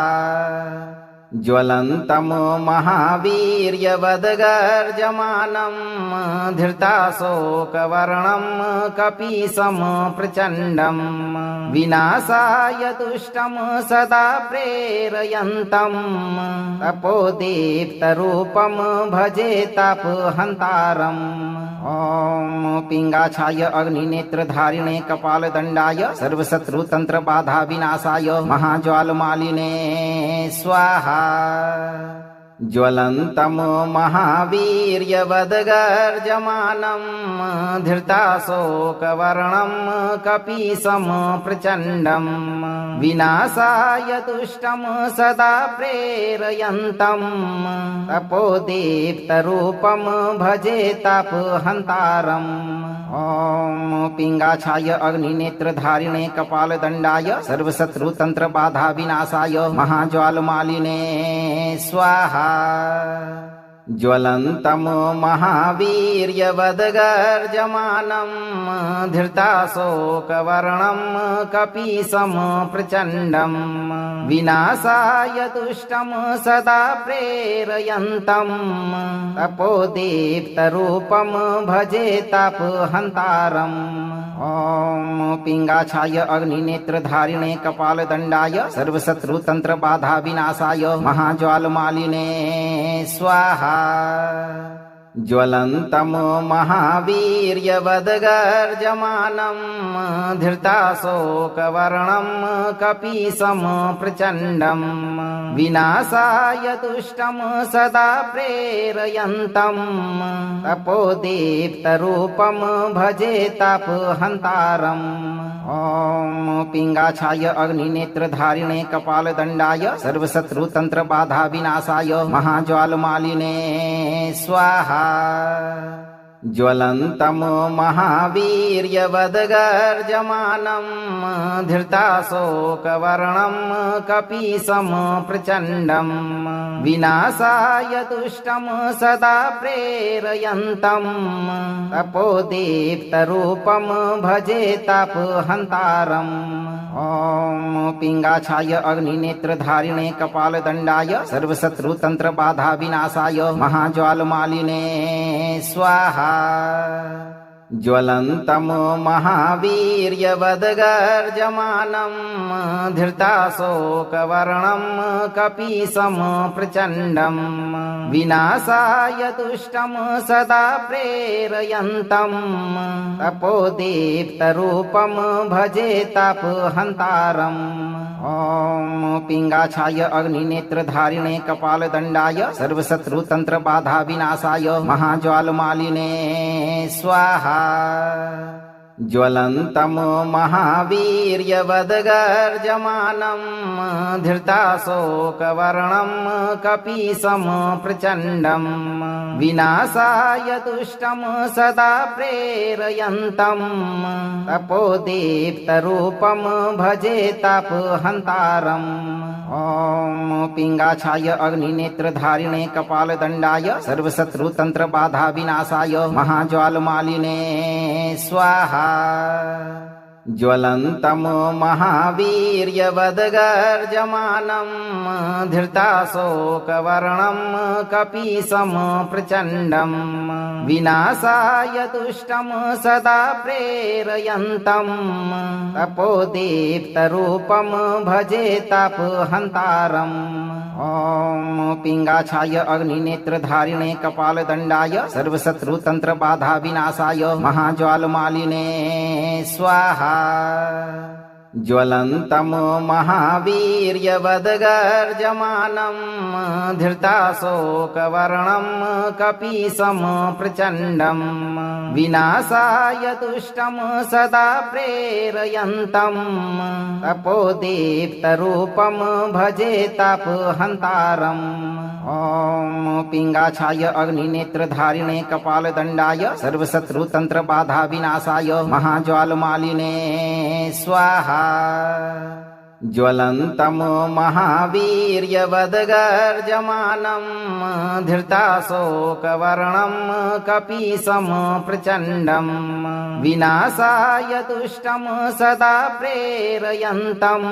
ज्वलन्तं महावीर्यवद्गर्जमानं धृताशोकवर्णं कपीशं प्रचण्डं विनाशाय दुष्टं सदा प्रेरयन्तं तपोदीप्तरूपं भजे तापहन्तारम्। ॐ पिङ्गाक्षाय अग्निनेत्रधारिणे कपालदण्डाय सर्वशत्रुतन्त्रबाधा विनाशाय महाज्वालमालिने स्वाहा। ज्वलन्तं महावीर्यवद्गर्जमानं धृताशोकवर्णं कपीशं प्रचण्डं विनाशाय दुष्टं सदा प्रेरयन्तं तपोदीप्तरूपं भजे तापहन्तारम्। ॐ पिङ्गाक्षाय अग्निनेत्रधारिणे कपालदण्डाय सर्वशत्रुतन्त्रबाधा विनाशाय महाज्वालमालिने स्वाहा। ज्वलन्तं महावीर्यवद्गर्जमानं धृताशोकवर्णं कपीशं प्रचण्डं विनाशाय दुष्टं सदा प्रेरयन्तं तपोदीप्तरूपं भजे तापहन्तारम्। ॐ पिङ्गाक्षाय अग्निनेत्रधारिणे कपालदण्डाय सर्वशत्रुतन्त्रबाधा विनाशाय महाज्वालमालिने स्वाहा। ज्वलन्तं महावीर्यवद्गर्जमानं धृताशोकवर्णं कपीशं प्रचण्डं विनाशाय दुष्टं सदा प्रेरयन्तं तपोदीप्तरूपं भजे तापहन्तारम्। ॐ पिङ्गाक्षाय अग्निनेत्रधारिणे कपालदण्डाय सर्वशत्रुतन्त्रबाधा विनाशाय महाज्वालमालिने स्वाहा। ज्वलन्तं महावीर्यवद्गर्जमानं धृताशोकवर्णं कपीशं प्रचण्डं विनाशाय दुष्टं सदा प्रेरयन्तं तपोदीप्तरूपं भजे तापहन्तारम्। ॐ पिङ्गाक्षाय अग्निनेत्रधारिणे कपालदण्डाय सर्वशत्रुतन्त्रबाधा विनाशाय महाज्वालमालिने स्वाहा। ज्वलन्तं महावीर्यवद्गर्जमानं धृताशोकवर्णं कपीशं प्रचण्डं विनाशाय दुष्टं सदा प्रेरयन्तं तपोदीप्तरूपं भजे तापहन्तारम्। ॐ पिङ्गाक्षाय अग्निनेत्रधारिणे कपालदण्डाय सर्वशत्रुतन्त्रबाधा विनाशाय महाज्वालमालिने स्वाहा। ज्वलन्तं महावीर्यवद्गर्जमानं धृताशोकवर्णं कपीशं प्रचण्डं विनाशाय दुष्टं सदा प्रेरयन्तं तपोदीप्तरूपं भजे तापहन्तारम्। ॐ पिङ्गाक्षाय अग्निनेत्रधारिणे कपालदण्डाय सर्वशत्रुतन्त्रबाधा विनाशाय महाज्वालमालिने स्वाहा। ज्वलन्तं महावीर्यवद्गर्जमानं धृताशोकवर्णं कपीशं प्रचण्डं विनाशाय दुष्टं सदा प्रेरयन्तं तपोदीप्तरूपं भजे तापहन्तारम्। ॐ पिङ्गाक्षाय अग्निनेत्रधारिणे कपालदण्डाय सर्वशत्रुतन्त्रबाधा विनाशाय महाज्वालमालिने स्वाहा। ज्वलन्तं महावीर्यवद्गर्जमानं धृताशोकवर्णं कपीशं प्रचण्डं विनाशाय दुष्टं सदा प्रेरयन्तं तपोदीप्तरूपं भजे तापहन्तारम्। ॐ पिङ्गाक्षाय अग्निनेत्रधारिणे कपालदण्डाय सर्वशत्रुतन्त्रबाधा विनाशाय महाज्वालमालिने स्वाहा। ज्वलन्तं महावीर्यवद्गर्जमानं धृताशोकवर्णं कपीशं प्रचण्डं विनाशाय दुष्टं सदा प्रेरयन्तं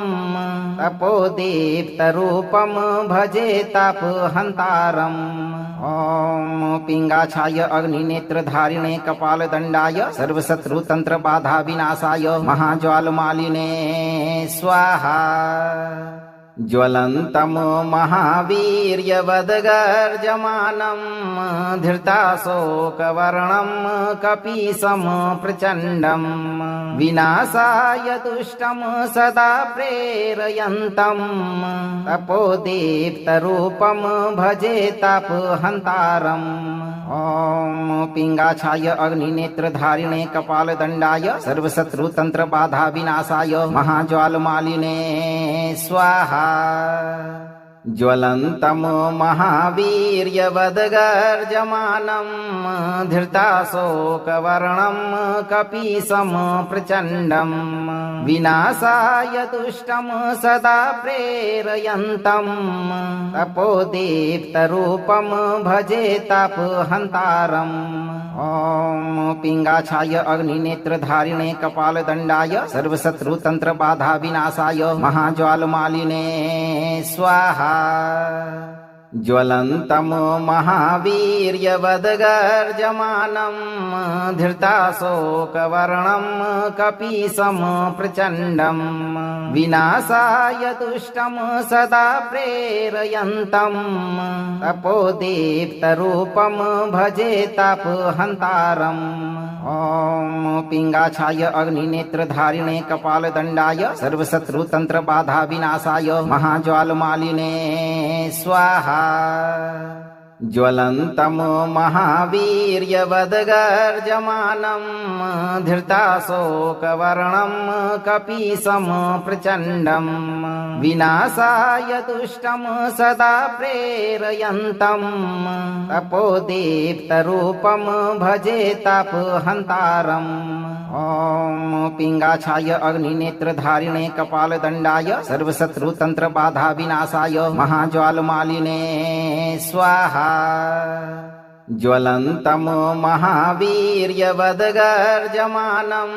तपोदीप्तरूपं भजे तापहन्तारम्। ॐ पिङ्गाक्षाय अग्निनेत्रधारिणे कपालदण्डाय सर्वशत्रुतन्त्रबाधा विनाशाय महाज्वालमालिने स्वाहा। ज्वलन्तं महावीर्यवद्गर्जमानं धृताशोकवर्णं कपीशं प्रचण्डं विनाशाय दुष्टं सदा प्रेरयन्तं तपोदीप्तरूपं भजे तापहन्तारम्। ॐ पिङ्गाक्षाय अग्निनेत्रधारिणे कपालदण्डाय सर्वशत्रुतन्त्रबाधा विनाशाय महाज्वालमालिने स्वाहा। ज्वलन्तं महावीर्यवद्गर्जमानं धृताशोकवर्णं कपीशं प्रचण्डं विनाशाय दुष्टं सदा प्रेरयन्तं तपोदीप्तरूपं भजे तापहन्तारम्। ॐ पिङ्गाक्षाय अग्निनेत्रधारिणे कपालदण्डाय सर्वशत्रुतन्त्रबाधा विनाशाय महाज्वालमालिने स्वाहा। ज्वलन्तं महावीर्यवद्गर्जमानं धृताशोकवर्णं कपीशं प्रचण्डं विनाशाय दुष्टं सदा प्रेरयन्तं तपोदीप्तरूपं भजे तापहन्तारम्। ॐ पिङ्गाक्षाय अग्निनेत्रधारिणे कपालदण्डाय सर्वशत्रुतन्त्रबाधा विनाशाय महाज्वालमालिने स्वाहा। ज्वलन्तं महावीर्यवद्गर्जमानं धृताशोकवर्णं कपीशं प्रचण्डं विनाशाय दुष्टं सदा प्रेरयन्तं तपोदीप्तरूपं भजे तापहन्तारम्। ॐ पिङ्गाक्षाय अग्निनेत्रधारिणे कपालदण्डाय सर्वशत्रुतन्त्रबाधा विनाशाय महाज्वालमालिने स्वाहा। ज्वलन्तं महावीर्यवद्गर्जमानं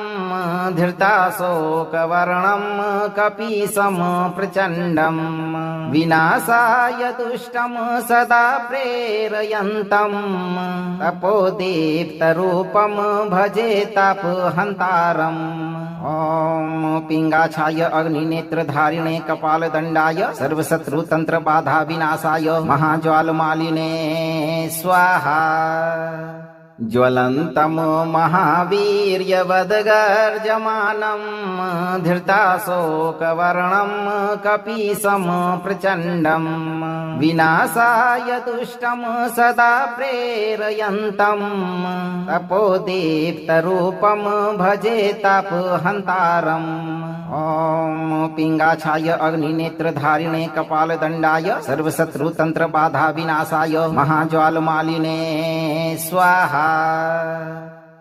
धृताशोकवर्णं कपीशं प्रचण्डं विनाशाय दुष्टं सदा प्रेरयन्तं तपोदीप्तरूपं भजे तापहन्तारम्। ॐ पिङ्गाक्षाय अग्निनेत्रधारिणे कपालदण्डाय सर्वशत्रुतन्त्रबाधा विनाशाय महाज्वालमालिने स्वाहा। ज्वलन्तं महावीर्यवद्गर्जमानं धृताशोकवर्णं कपीशं प्रचण्डं विनाशाय दुष्टं सदा प्रेरयन्तं तपोदीप्तरूपं भजे तापहन्तारम्। ॐ पिङ्गाक्षाय अग्निनेत्रधारिणे कपालदण्डाय सर्वशत्रुतन्त्रबाधा विनाशाय महाज्वालमालिने स्वाहा।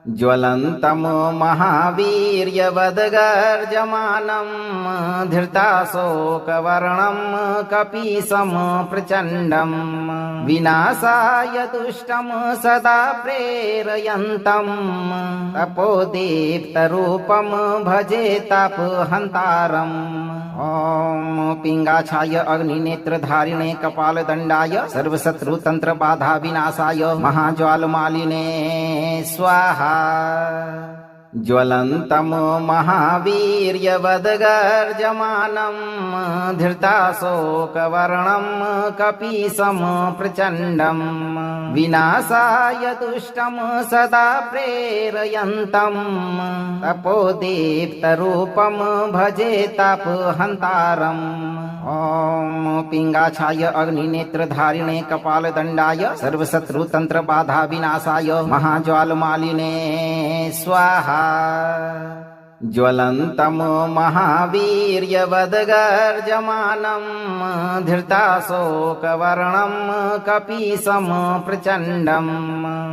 ज्वलन्तं महावीर्यवद्गर्जमानं धृताशोकवर्णं कपीशं प्रचण्डं विनाशाय दुष्टं सदा प्रेरयन्तं तपोदीप्तरूपं भजे तापहन्तारम्। ॐ पिङ्गाक्षाय अग्निनेत्रधारिणे कपालदण्डाय सर्वशत्रुतन्त्रबाधा विनाशाय महाज्वालमालिने स्वाहा। ज्वलन्तं महावीर्यवद्गर्जमानं धृताशोकवर्णं कपीशं प्रचण्डं विनाशाय दुष्टं सदा प्रेरयन्तं तपोदीप्तरूपं भजे तापहन्तारम्। ॐ पिङ्गाक्षाय अग्निनेत्रधारिणे कपालदण्डाय सर्वशत्रुतन्त्रबाधा विनाशाय महाज्वालमालिने स्वाहा। ज्वलन्तं महावीर्यवद्गर्जमानं धृताशोकवर्णं कपीशं प्रचण्डं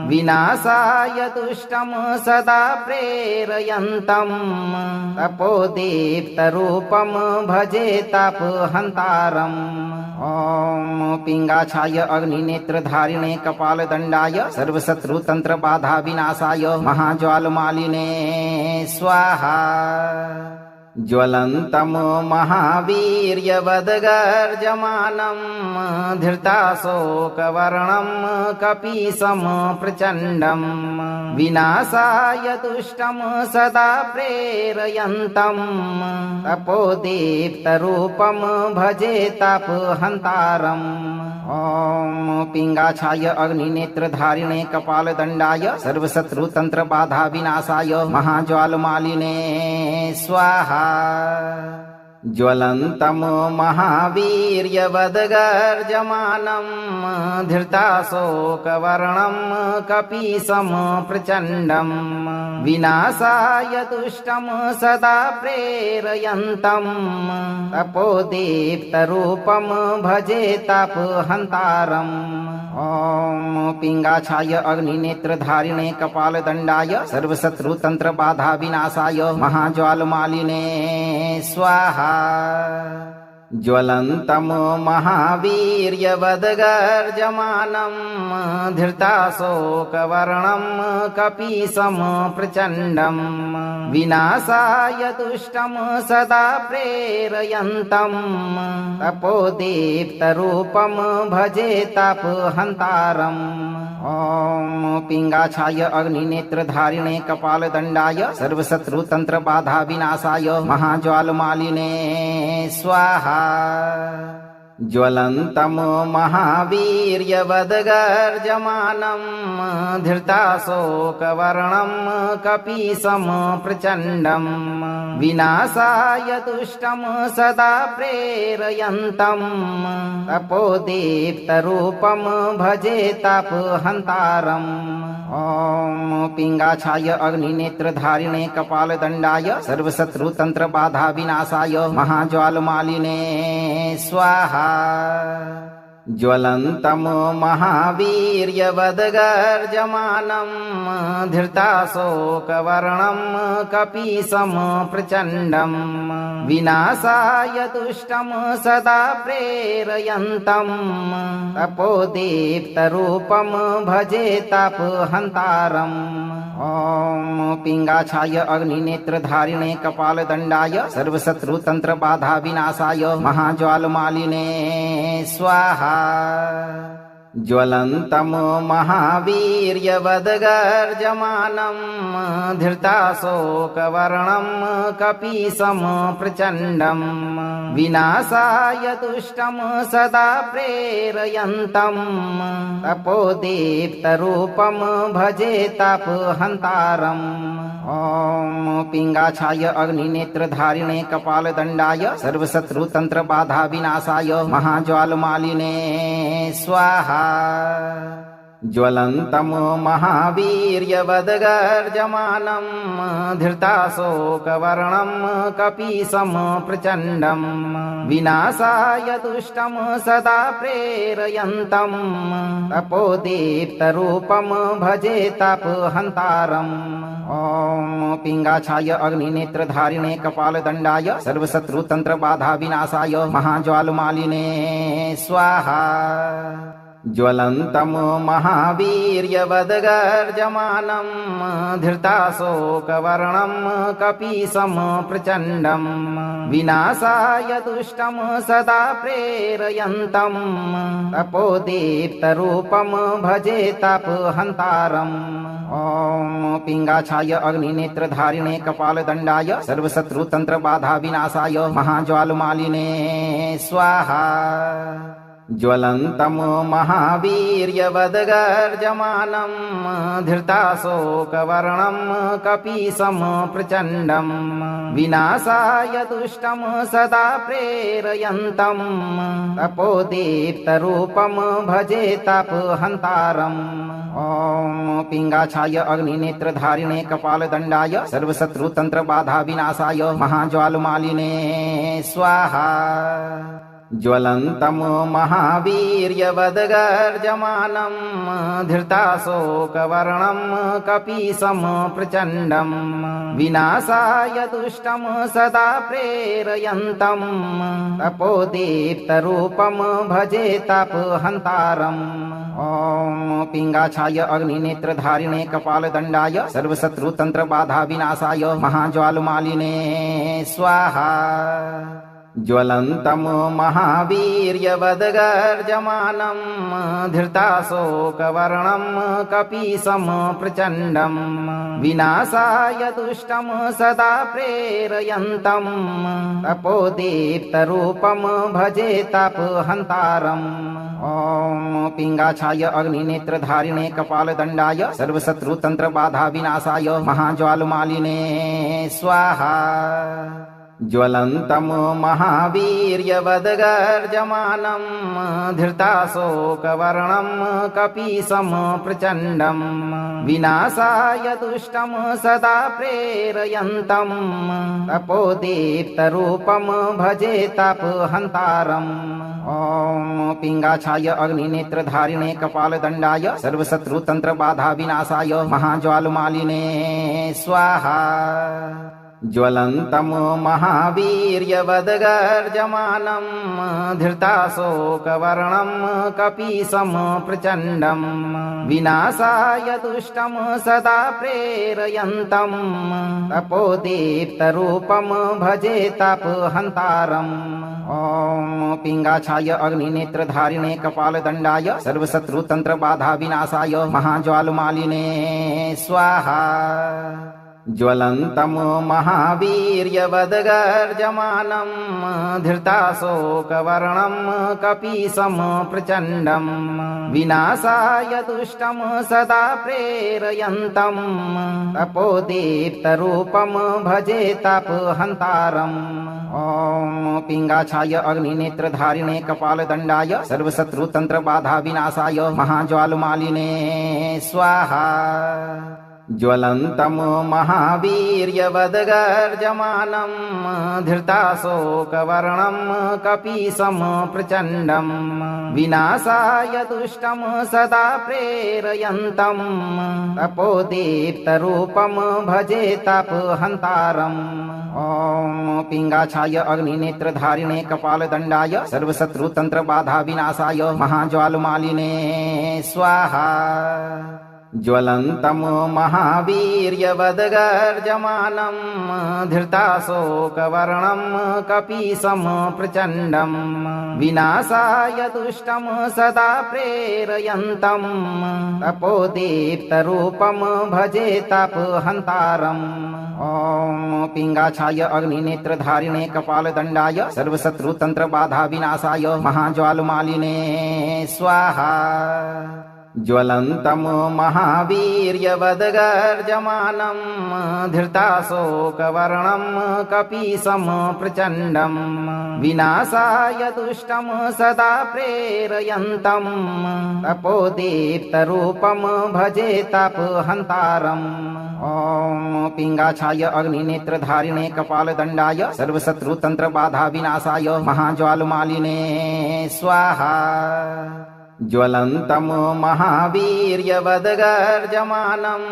विनाशाय दुष्टं सदा प्रेरयन्तं तपोदीप्तरूपं भजे तापहन्तारम्। ॐ पिङ्गाक्षाय अग्निनेत्रधारिणे कपालदण्डाय सर्वशत्रुतन्त्रबाधा विनाशाय महाज्वालमालिने स्वाहा। ज्वलन्तं महावीर्यवद्गर्जमानं धृताशोकवर्णं कपीशं प्रचण्डं विनाशाय दुष्टं सदा प्रेरयन्तं तपोदीप्तरूपं भजे तापहन्तारम्। ॐ पिङ्गाक्षाय अग्निनेत्रधारिणे कपालदण्डाय सर्वशत्रुतन्त्रबाधा विनाशाय महाज्वालमालिने स्वाहा। ज्वलन्तं महावीर्यवद्गर्जमानं धृताशोकवर्णं कपीशं प्रचण्डं विनाशाय दुष्टं सदा प्रेरयन्तं तपोदीप्तरूपं भजे तापहन्तारम्। ॐ पिङ्गाक्षाय अग्निनेत्रधारिणे कपालदण्डाय सर्वशत्रुतन्त्रबाधा विनाशाय महाज्वालमालिने स्वाहा। ज्वलन्तं महावीर्यवद्गर्जमानं धृताशोकवर्णं कपीशं प्रचण्डं विनाशाय दुष्टं सदा प्रेरयन्तं तपोदीप्तरूपं भजे तापहन्तारम्। ॐ पिङ्गाक्षाय अग्निनेत्रधारिणे कपालदण्डाय सर्वशत्रुतन्त्रबाधा विनाशाय महाज्वालमालिने स्वाहा। ज्वलन्तं महावीर्यवद्गर्जमानं धृताशोकवर्णं कपीशं प्रचण्डं विनाशाय दुष्टं सदा प्रेरयन्तं तपोदीप्तरूपं भजे तापहन्तारम्। ॐ पिङ्गाक्षाय अग्निनेत्रधारिणे कपालदण्डाय सर्वशत्रुतन्त्रबाधा विनाशाय महाज्वालमालिने स्वाहा। ज्वलन्तं महावीर्यवद्गर्जमानं धृताशोकवर्णं कपीशं प्रचण्डं विनाशाय दुष्टं सदा प्रेरयन्तं तपोदीप्तरूपं भजे तापहन्तारम्। ॐ पिङ्गाक्षाय अग्निनेत्रधारिणे कपालदण्डाय सर्वशत्रुतन्त्रबाधा विनाशाय महाज्वालमालिने स्वाहा। ज्वलन्तं महावीर्यवद्गर्जमानं धृताशोकवर्णं कपीशं प्रचण्डं विनाशाय दुष्टं सदा प्रेरयन्तं तपोदीप्तरूपं भजे तापहन्तारम्। ॐ पिङ्गाक्षाय अग्निनेत्रधारिणे कपालदण्डाय सर्वशत्रुतन्त्रबाधा विनाशाय महाज्वालमालिने स्वाहा। ज्वलन्तं महावीर्यवद्गर्जमानं धृताशोकवर्णं कपीशं प्रचण्डं विनाशाय दुष्टं सदा प्रेरयन्तं तपोदीप्तरूपं भजे तापहन्तारम्। ॐ पिङ्गाक्षाय अग्निनेत्रधारिणे कपालदण्डाय सर्वशत्रुतन्त्रबाधा विनाशाय महाज्वालमालिने स्वाहा। ज्वलन्तं महावीर्यवद्गर्जमानं धृताशोकवर्णं कपीशं प्रचण्डं विनाशाय दुष्टं सदा प्रेरयन्तं तपोदीप्तरूपं भजे तापहन्तारम्। ॐ पिङ्गाक्षाय अग्निनेत्रधारिणे कपालदण्डाय सर्वशत्रुतन्त्रबाधा विनाशाय महाज्वालमालिने स्वाहा। ज्वलन्तं महावीर्यवद्गर्जमानं धृताशोकवर्णं कपीशं प्रचण्डं विनाशाय दुष्टं सदा प्रेरयन्तं तपोदीप्तरूपं भजे तापहन्तारम्। ॐ पिङ्गाक्षाय अग्निनेत्रधारिणे कपालदण्डाय सर्वशत्रुतन्त्रबाधा विनाशाय महाज्वालमालिने स्वाहा। ज्वलन्तं महावीर्यवद्गर्जमानं धृताशोकवर्णं कपीशं प्रचण्डं विनाशाय दुष्टं सदा प्रेरयन्तं तपोदीप्तरूपं भजे तापहन्तारम्। ॐ पिङ्गाक्षाय अग्निनेत्रधारिणे कपालदण्डाय सर्वशत्रुतन्त्रबाधा विनाशाय महाज्वालमालिने स्वाहा। ज्वलन्तं महावीर्यवद्गर्जमानं धृताशोकवर्णं कपीशं प्रचण्डं विनाशाय दुष्टं सदा प्रेरयन्तं तपोदीप्तरूपं भजे तपहन्तारम्। ॐ पिङ्गाक्षाय अग्निनेत्रधारिणे कपालदण्डाय सर्वशत्रुतन्त्रबाधा विनाशाय महाज्वालमालिने स्वाहा। ज्वलन्तं महावीर्यवद्गर्जमानं धृताशोकवर्णं कपीशं प्रचण्डं विनाशाय दुष्टं सदा प्रेरयन्तं तपोदीप्तरूपं भजे तपहन्तारम्। ॐ पिङ्गाक्षाय अग्निनेत्रधारिणे कपालदण्डाय सर्वशत्रुतन्त्रबाधा विनाशाय महाज्वालमालिने स्वाहा। ज्वलन्तं महावीर्यवद्गर्जमानं धृताशोकवर्णं कपीशं प्रचण्डं विनाशाय दुष्टं सदा प्रेरयन्तं तपोदीप्तरूपं भजे तपहन्तारम्। ॐ पिङ्गाक्षाय अग्निनेत्रधारिणे कपालदण्डाय सर्वशत्रुतन्त्रबाधा विनाशाय महाज्वालमालिने स्वाहा। ज्वलन्तं महावीर्यवद्गर्जमानं धृताशोकवर्णं कपीशं प्रचण्डं विनाशाय दुष्टं सदा प्रेरयन्तं तपोदीप्तरूपं भजे तपहन्तारम्। ॐ पिङ्गाक्षाय अग्निनेत्रधारिणे कपालदण्डाय सर्वशत्रुतन्त्रबाधा विनाशाय महाज्वालमालिने स्वाहा। ज्वलन्तं महावीर्यवद्गर्जमानं धृताशोकवर्णं कपीशं प्रचण्डं विनाशाय दुष्टं सदा प्रेरयन्तं तपोदीप्तरूपं भजे तपहन्तारम्। ॐ पिङ्गाक्षाय अग्निनेत्रधारिणे कपालदण्डाय सर्वशत्रुतन्त्रबाधा विनाशाय महाज्वालमालिने स्वाहा। ज्वलन्तं महावीर्यवद्गर्जमानं धृताशोकवर्णं कपीशं प्रचण्डं विनाशाय दुष्टं सदा प्रेरयन्तं तपोदीप्तरूपं भजे तपहन्तारम्। ॐ पिङ्गाक्षाय अग्निनेत्रधारिणे कपालदण्डाय सर्वशत्रुतन्त्रबाधा विनाशाय महाज्वालमालिने स्वाहा। ज्वलन्तं महावीर्यवद्गर्जमानं धृताशोकवर्णं कपीशं प्रचण्डं विनाशाय दुष्टं सदा प्रेरयन्तं तपोदीप्तरूपं भजे तपहन्तारम्। ॐ पिङ्गाक्षाय अग्निनेत्रधारिणे कपालदण्डाय सर्वशत्रुतन्त्रबाधा विनाशाय महाज्वालमालिने स्वाहा। ज्वलन्तं महावीर्यवद्गर्जमानं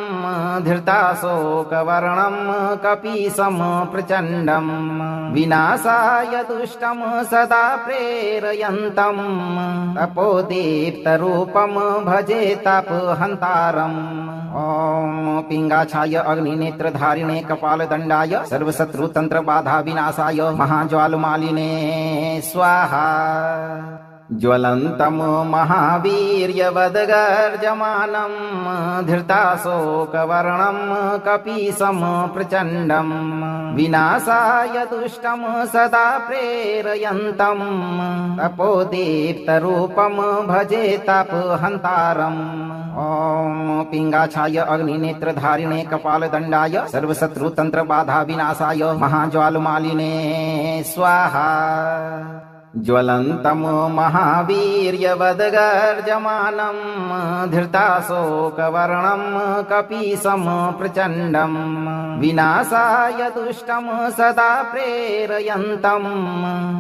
धृताशोकवर्णं कपीशं प्रचण्डं विनाशाय दुष्टं सदा प्रेरयन्तं तपोदीप्तरूपं भजे तपहन्तारम्। ॐ पिङ्गाक्षाय अग्निनेत्रधारिणे कपालदण्डाय सर्वशत्रुतन्त्रबाधा विनाशाय महाज्वालमालिने स्वाहा। ज्वलन्तं महावीर्यवद्गर्जमानं धृताशोकवर्णं कपीशं प्रचण्डं विनाशाय दुष्टं सदा प्रेरयन्तं तपोदीप्तरूपं भजे तपहन्तारम्। ॐ पिङ्गाक्षाय अग्निनेत्रधारिणे कपालदण्डाय सर्वशत्रुतन्त्रबाधा विनाशाय महाज्वालमालिने स्वाहा। ज्वलन्तं महावीर्यवद्गर्जमानं धृताशोकवर्णं कपीशं प्रचण्डं विनाशाय दुष्टं सदा प्रेरयन्तं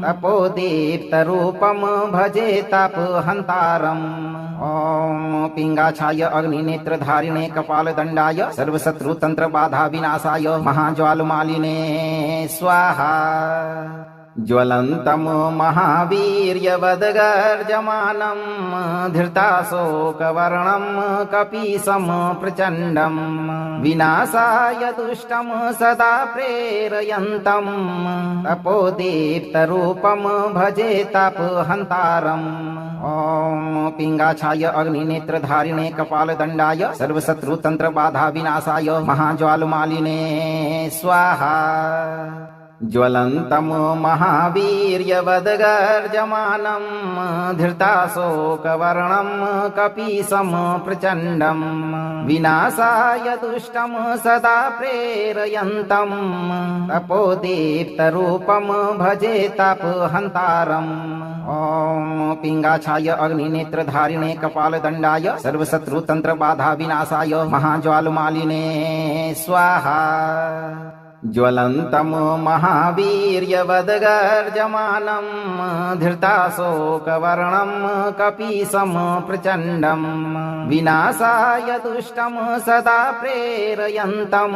तपोदीप्तरूपं भजे तपहन्तारम्। ॐ पिङ्गाक्षाय अग्निनेत्रधारिणे कपालदण्डाय सर्वशत्रुतन्त्रबाधा विनाशाय महाज्वालमालिने स्वाहा। ज्वलन्तं महावीर्यवद्गर्जमानं धृताशोकवर्णं कपीशं प्रचण्डं विनाशाय दुष्टं सदा प्रेरयन्तं तपोदीप्तरूपं भजे तापहन्तारम्। ॐ पिङ्गाक्षाय अग्निनेत्रधारिणे कपालदण्डाय सर्वशत्रुतन्त्रबाधा विनाशाय महाज्वालमालिने स्वाहा। ज्वलन्तं महावीर्यवद्गर्जमानं धृताशोकवर्णं कपीशं प्रचण्डं विनाशाय दुष्टं सदा प्रेरयन्तं तपोदीप्तरूपं भजे तापहन्तारम्। ॐ पिङ्गाक्षाय अग्निनेत्रधारिणे कपालदण्डाय सर्वशत्रुतन्त्रबाधा विनाशाय महाज्वालमालिने स्वाहा। ज्वलन्तं महावीर्यवद्गर्जमानं धृताशोकवर्णं कपीशं प्रचण्डं विनाशाय दुष्टं सदा प्रेरयन्तं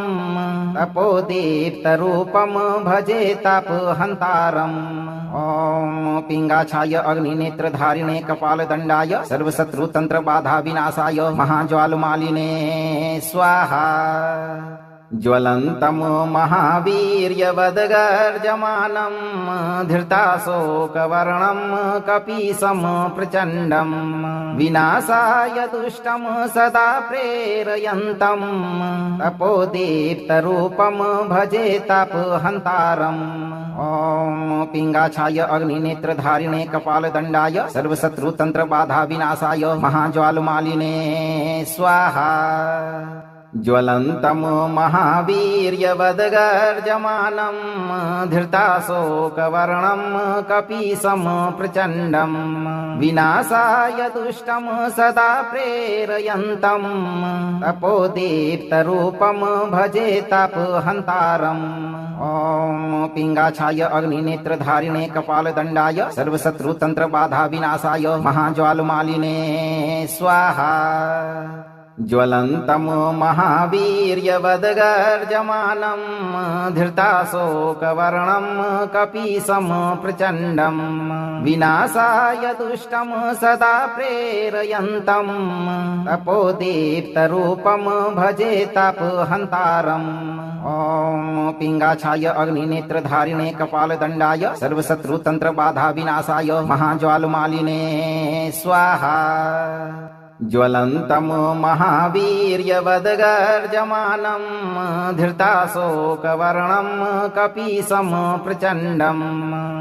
तपोदीप्तरूपं भजे तापहन्तारम्। ॐ पिङ्गाक्षाय अग्निनेत्रधारिणे कपालदण्डाय सर्वशत्रुतन्त्रबाधा विनाशाय महाज्वालमालिने स्वाहा। ज्वलन्तं महावीर्यवद्गर्जमानं धृताशोकवर्णं कपीशं प्रचण्डं विनाशाय दुष्टं सदा प्रेरयन्तं तपोदीप्तरूपं भजे तापहन्तारम्। ॐ पिङ्गाक्षाय अग्निनेत्रधारिणे कपालदण्डाय सर्वशत्रुतन्त्रबाधा विनाशाय महाज्वालमालिने स्वाहा। ज्वलन्तं महावीर्यवद्गर्जमानं धृताशोकवर्णं कपीशं प्रचण्डं विनाशाय दुष्टं सदा प्रेरयन्तं तपोदीप्तरूपं भजे तापहन्तारम्। ॐ पिङ्गाक्षाय अग्निनेत्रधारिणे कपालदण्डाय सर्वशत्रुतन्त्रबाधा विनाशाय महाज्वालमालिने स्वाहा। ज्वलन्तं महावीर्यवद्गर्जमानं धृताशोकवर्णं कपीशं प्रचण्डं विनाशाय दुष्टं सदा प्रेरयन्तं तपोदीप्तरूपं भजे तापहन्तारम्। ॐ पिङ्गाक्षाय अग्निनेत्रधारिणे कपालदण्डाय सर्वशत्रुतन्त्रबाधा विनाशाय महाज्वालमालिने स्वाहा। ज्वलन्तं महावीर्यवद्गर्जमानं धृताशोकवर्णं कपीशं प्रचण्डं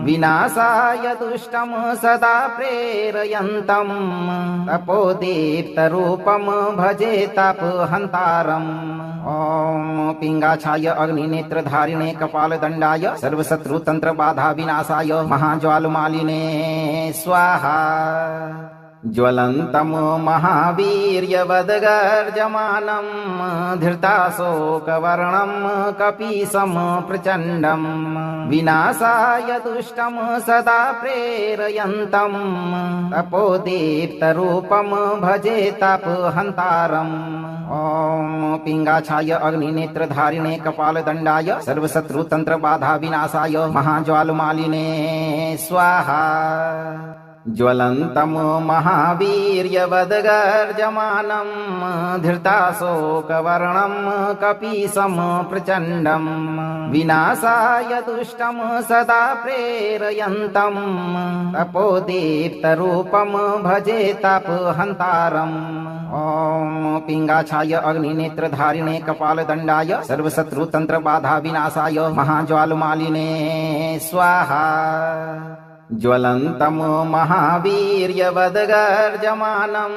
विनाशाय दुष्टं सदा प्रेरयन्तं तपोदीप्तरूपं भजे तापहन्तारम्। ॐ पिङ्गाक्षाय अग्निनेत्रधारिणे कपालदण्डाय सर्वशत्रुतन्त्रबाधा विनाशाय महाज्वालमालिने स्वाहा। ज्वलन्तं महावीर्यवद्गर्जमानं धृताशोकवर्णं कपीशं प्रचण्डं विनाशाय दुष्टं सदा प्रेरयन्तं तपोदीप्तरूपं भजे तापहन्तारम्। ॐ पिङ्गाक्षाय अग्निनेत्रधारिणे कपालदण्डाय सर्वशत्रुतन्त्रबाधा विनाशाय महाज्वालमालिने स्वाहा। ज्वलन्तं महावीर्यवद्गर्जमानं धृताशोकवर्णं कपीशं प्रचण्डं विनाशाय दुष्टं सदा प्रेरयन्तं तपोदीप्तरूपं भजे तापहन्तारम्। ॐ पिङ्गाक्षाय अग्निनेत्रधारिणे कपालदण्डाय सर्वशत्रुतन्त्रबाधा विनाशाय महाज्वालमालिने स्वाहा। ज्वलन्तं महावीर्यवद्गर्जमानं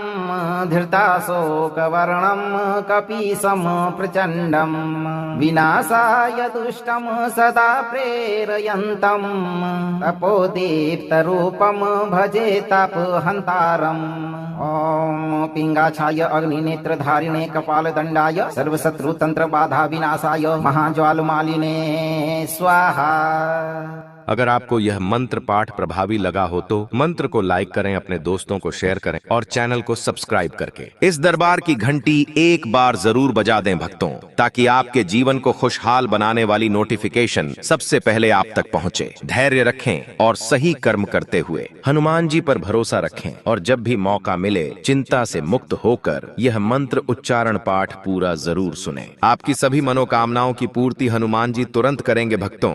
धृताशोकवर्णं कपीशं प्रचण्डं विनाशाय दुष्टं सदा प्रेरयन्तं तपोदीप्तरूपं भजे तापहन्तारम्। ॐ पिङ्गाक्षाय अग्निनेत्रधारिणे कपालदण्डाय सर्वशत्रुतन्त्रबाधा विनाशाय महाज्वालमालिने स्वाहा। अगर आपको यह मंत्र पाठ प्रभावी लगा हो तो मंत्र को लाइक करें, अपने दोस्तों को शेयर करें और चैनल को सब्सक्राइब करके इस दरबार की घंटी एक बार जरूर बजा दें भक्तों, ताकि आपके जीवन को खुशहाल बनाने वाली नोटिफिकेशन सबसे पहले आप तक पहुंचे। धैर्य रखें और सही कर्म करते हुए हनुमान जी पर भरोसा रखें और जब भी मौका मिले चिंता से मुक्त होकर यह मंत्र उच्चारण पाठ पूरा जरूर सुने। आपकी सभी मनोकामनाओं की पूर्ति हनुमान जी तुरंत करेंगे भक्तों।